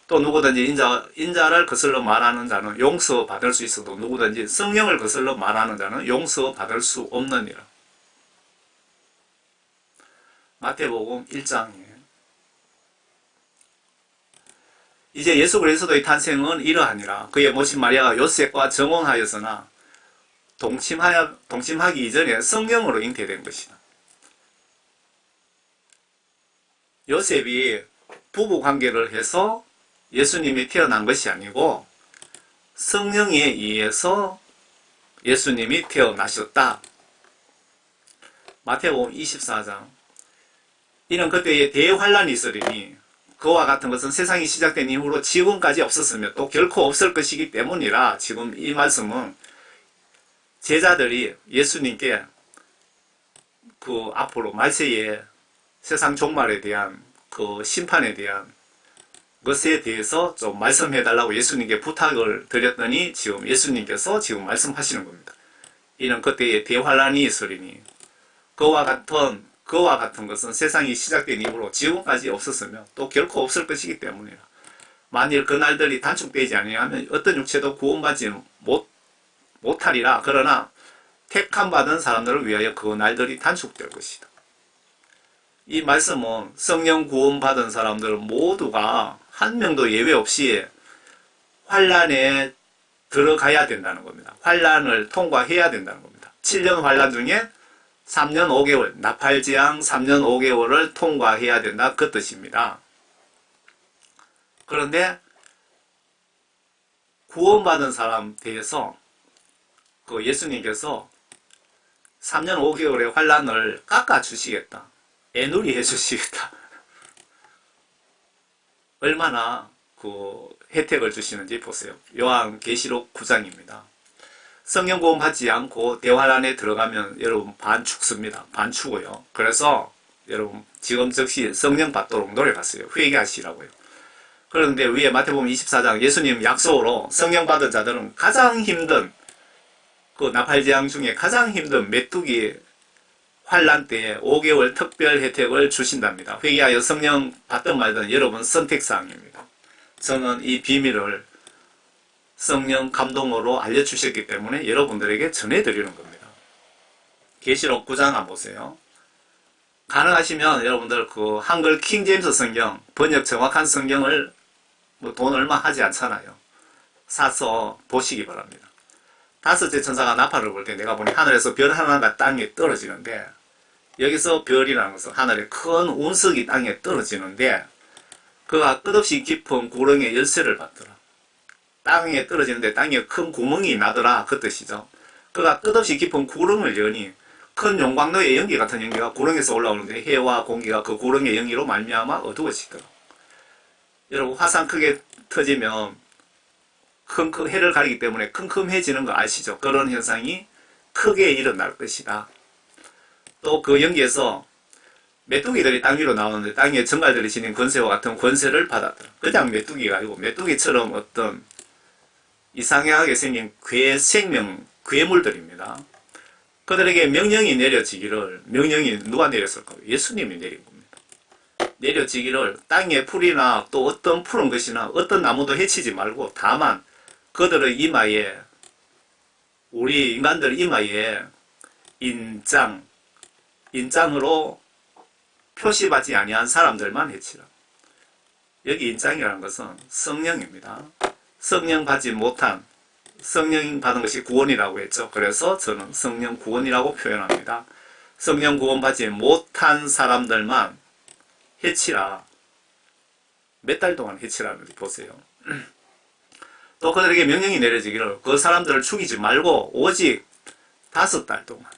또 누구든지 인자를 거슬러 말하는 자는 용서받을 수 있어도 누구든지 성령을 거슬러 말하는 자는 용서받을 수 없느니라. 마태복음 1장에 이제 예수 그리스도의 탄생은 이러하니라. 그의 모친 마리아가 요셉과 정혼하였으나 동침하기 이전에 성령으로 잉태된 것이다. 요셉이 부부관계를 해서 예수님이 태어난 것이 아니고 성령에 의해서 예수님이 태어나셨다. 마태복음 24장. 이는 그때에 대환란이 있으리니 그와 같은 것은 세상이 시작된 이후로 지금까지 없었으며 또 결코 없을 것이기 때문이라. 지금 이 말씀은 제자들이 예수님께 그 앞으로 말세에 세상 종말에 대한 그 심판에 대한 것에 대해서 좀 말씀해 달라고 예수님께 부탁을 드렸더니 지금 예수님께서 지금 말씀하시는 겁니다. 이는 그때에 대환란이 있으리니 그와 같은 것은 세상이 시작된 이후로 지금까지 없었으며 또 결코 없을 것이기 때문이라. 만일 그 날들이 단축되지 아니하면 어떤 육체도 구원받지 못하리라. 그러나 택함 받은 사람들을 위하여 그 날들이 단축될 것이다. 이 말씀은 성령 구원받은 사람들 모두가 한 명도 예외 없이 환란에 들어가야 된다는 겁니다. 환란을 통과해야 된다는 겁니다. 7년 환란 중에 3년 5개월, 나팔지향 3년 5개월을 통과해야 된다. 그 뜻입니다. 그런데 구원받은 사람 대해서 그 예수님께서 3년 5개월의 환란을 깎아주시겠다. 애누리 해주시겠다. 얼마나 그 혜택을 주시는지 보세요. 요한계시록 9장입니다. 성령 구원 받지 않고 대환란에 들어가면 여러분 반 죽습니다. 반 죽어요. 그래서 여러분 지금 즉시 성령 받도록 노력하세요. 회개하시라고요. 그런데 위에 마태복음 24장 예수님 약속으로 성령 받은 자들은 가장 힘든 그 나팔지향 중에 가장 힘든 메뚜기 환란 때에 5개월 특별 혜택을 주신답니다. 회개하여 성령 받든 말든 여러분 선택사항입니다. 저는 이 비밀을 성령 감동으로 알려주셨기 때문에 여러분들에게 전해드리는 겁니다. 계시록 9장 한번 보세요. 가능하시면 여러분들 그 한글 킹제임스 성경 번역 정확한 성경을 뭐 돈 얼마 하지 않잖아요. 사서 보시기 바랍니다. 다섯째 천사가 나팔을 불 때 내가 보니 하늘에서 별 하나가 땅에 떨어지는데, 여기서 별이라는 것은 하늘에 큰 운석이 땅에 떨어지는데 그가 끝없이 깊은 구렁의 열쇠를 받더라. 땅에 떨어지는데 땅에 큰 구멍이 나더라. 그 뜻이죠. 그가 끝없이 깊은 구렁을 여니 큰 용광로의 연기 같은 연기가 구렁에서 올라오는데 해와 공기가 그 구렁의 연기로 말미암아 어두워지더라. 여러분 화산 크게 터지면 해를 가리기 때문에 큼큼해지는 거 아시죠? 그런 현상이 크게 일어날 것이다. 또 그 연기에서 메뚜기들이 땅 위로 나오는데 땅에 정갈들이 지닌 권세와 같은 권세를 받았더라. 그냥 메뚜기가 아니고 메뚜기처럼 어떤 이상하게 생긴 괴물들입니다. 그들에게 명령이 내려지기를, 명령이 누가 내렸을까요? 예수님이 내린 겁니다. 내려지기를 땅에 풀이나 또 어떤 푸른 것이나 어떤 나무도 해치지 말고 다만 그들의 이마에, 우리 인간들 이마에 인장으로 표시받지 아니한 사람들만 해치라. 여기 인장이라는 것은 성령입니다. 성령 받지 못한, 성령 받은 것이 구원이라고 했죠. 그래서 저는 성령 구원이라고 표현합니다. 성령 구원 받지 못한 사람들만 해치라. 몇 달 동안 해치라는지 보세요. 또 그들에게 명령이 내려지기를 그 사람들을 죽이지 말고 오직 5달 동안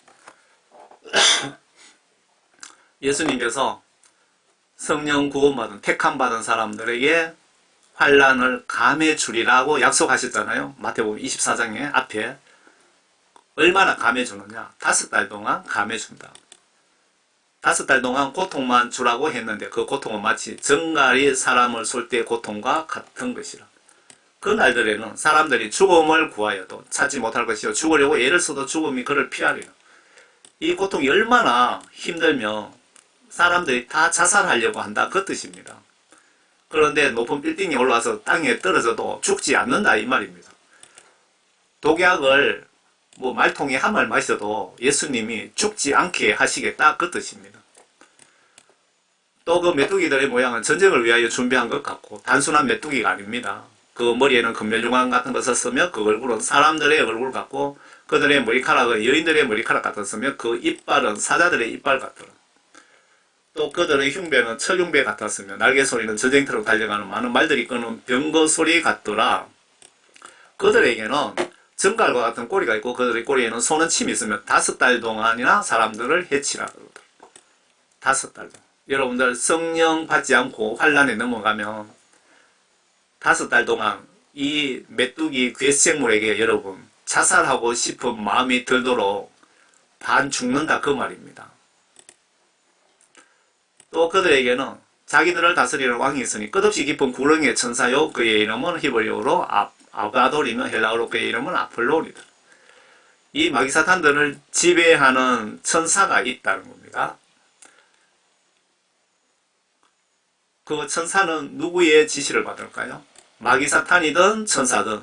예수님께서 성령 구원받은 택함받은 사람들에게 환란을 감해 주리라고 약속하셨잖아요. 마태복음 24장에 앞에. 얼마나 감해 주느냐? 5달 동안 감해 준다. 5달 동안 고통만 주라고 했는데 그 고통은 마치 정갈이 사람을 쏠 때 고통과 같은 것이라. 그 날들에는 사람들이 죽음을 구하여도 찾지 못할 것이요 죽으려고 애를 써도 죽음이 그를 피하리라. 이 고통이 얼마나 힘들면 사람들이 다 자살하려고 한다. 그 뜻입니다. 그런데 높은 빌딩이 올라와서 땅에 떨어져도 죽지 않는다 이 말입니다. 독약을 말통에 한 말 마셔도 예수님이 죽지 않게 하시겠다 그 뜻입니다. 또 그 메뚜기들의 모양은 전쟁을 위하여 준비한 것 같고 단순한 메뚜기가 아닙니다. 그 머리에는 금멸중앙 같은 것을 쓰며 그 얼굴은 사람들의 얼굴 같고 그들의 머리카락은 여인들의 머리카락 같았으며 그 이빨은 사자들의 이빨 같더라. 또 그들의 흉배는 철흉배 같았으며 날개 소리는 전쟁터로 달려가는 많은 말들이 끄는 병거 소리 같더라. 그들에게는 정갈과 같은 꼬리가 있고 그들의 꼬리에는 소는 침이 있으면 5달 동안이나 사람들을 해치라 그러더라고요. 5달 동안. 여러분들 성령 받지 않고 환란에 넘어가면 5달 동안 이 메뚜기 괴생물에게 여러분 자살하고 싶은 마음이 들도록 반 죽는다 그 말입니다. 또 그들에게는 자기들을 다스리는 왕이 있으니 끝없이 깊은 구렁이의 천사요 그의 이름은 히브리어로 아바돌이며 헬라어로 그의 이름은 아폴론이다. 이 마귀사탄들을 지배하는 천사가 있다는 겁니다. 그 천사는 누구의 지시를 받을까요? 마귀사탄이든 천사든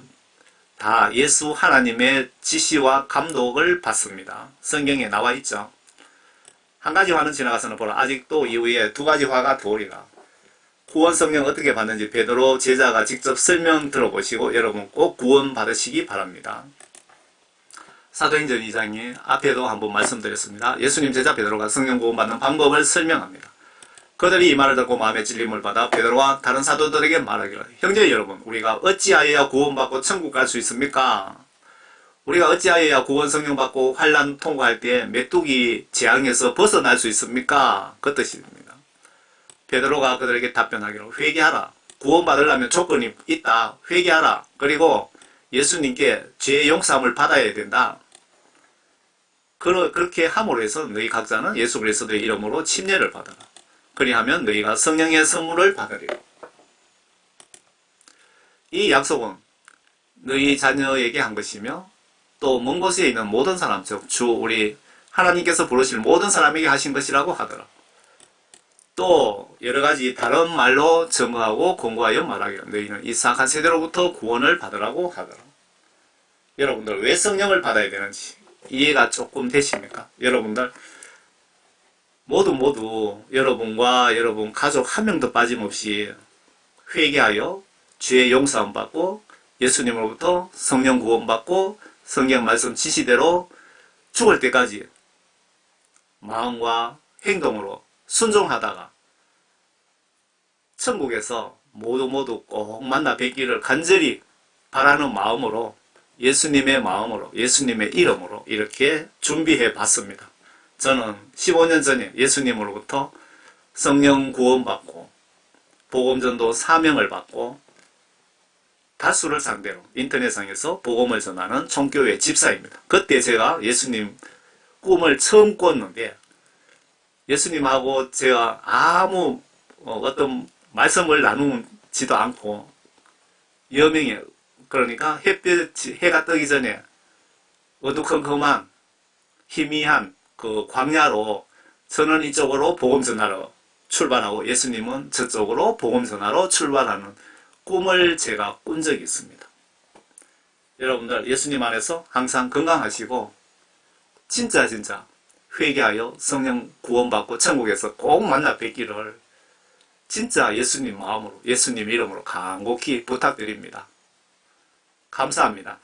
다 예수 하나님의 지시와 감독을 받습니다. 성경에 나와 있죠. 한 가지 화는 지나가서는 보라 아직도 이후에 2가지 화가 도리라. 구원 성령 어떻게 받는지 베드로 제자가 직접 설명 들어보시고 여러분 꼭 구원 받으시기 바랍니다. 사도행전 2장에 앞에도 한번 말씀드렸습니다. 예수님 제자 베드로가 성령 구원 받는 방법을 설명합니다. 그들이 이 말을 듣고 마음에 찔림을 받아 베드로와 다른 사도들에게 말하기를 형제 여러분 우리가 어찌하여야 구원받고 천국 갈 수 있습니까? 우리가 어찌하여야 구원 성령 받고 환난 통과할 때 메뚜기 재앙에서 벗어날 수 있습니까? 그 뜻입니다. 베드로가 그들에게 답변하기를 회개하라. 구원받으려면 조건이 있다. 회개하라. 그리고 예수님께 죄의 용서함을 받아야 된다. 그렇게 함으로 해서 너희 각자는 예수 그리스도의 이름으로 침례를 받아라. 그리하면 너희가 성령의 선물을 받으리라. 이 약속은 너희 자녀에게 한 것이며 또 먼 곳에 있는 모든 사람, 즉 주 우리 하나님께서 부르실 모든 사람에게 하신 것이라고 하더라. 또 여러가지 다른 말로 증거하고 공고하여 말하기를 너희는 이 사악한 세대로부터 구원을 받으라고 하더라. 여러분들 왜 성령을 받아야 되는지 이해가 조금 되십니까? 여러분들 모두 여러분과 여러분 가족 한 명도 빠짐없이 회개하여 죄의 용서함 받고 예수님으로부터 성령 구원 받고 성경 말씀 지시대로 죽을 때까지 마음과 행동으로 순종하다가 천국에서 모두 꼭 만나 뵙기를 간절히 바라는 마음으로 예수님의 마음으로 예수님의 이름으로 이렇게 준비해 봤습니다. 저는 15년 전에 예수님으로부터 성령 구원받고 복음전도 사명을 받고 다수를 상대로 인터넷상에서 복음을 전하는 총교회 집사입니다. 그때 제가 예수님 꿈을 처음 꿨는데 예수님하고 제가 아무 어떤 말씀을 나누지도 않고 여명이 그러니까 해가 뜨기 전에 어두컴컴한 희미한 그 광야로 저는 이쪽으로 복음 전하러 출발하고 예수님은 저쪽으로 복음 전하러 출발하는 꿈을 제가 꾼 적이 있습니다. 여러분들 예수님 안에서 항상 건강하시고 진짜 회개하여 성령 구원받고 천국에서 꼭 만나 뵙기를 진짜 예수님 마음으로 예수님 이름으로 간곡히 부탁드립니다. 감사합니다.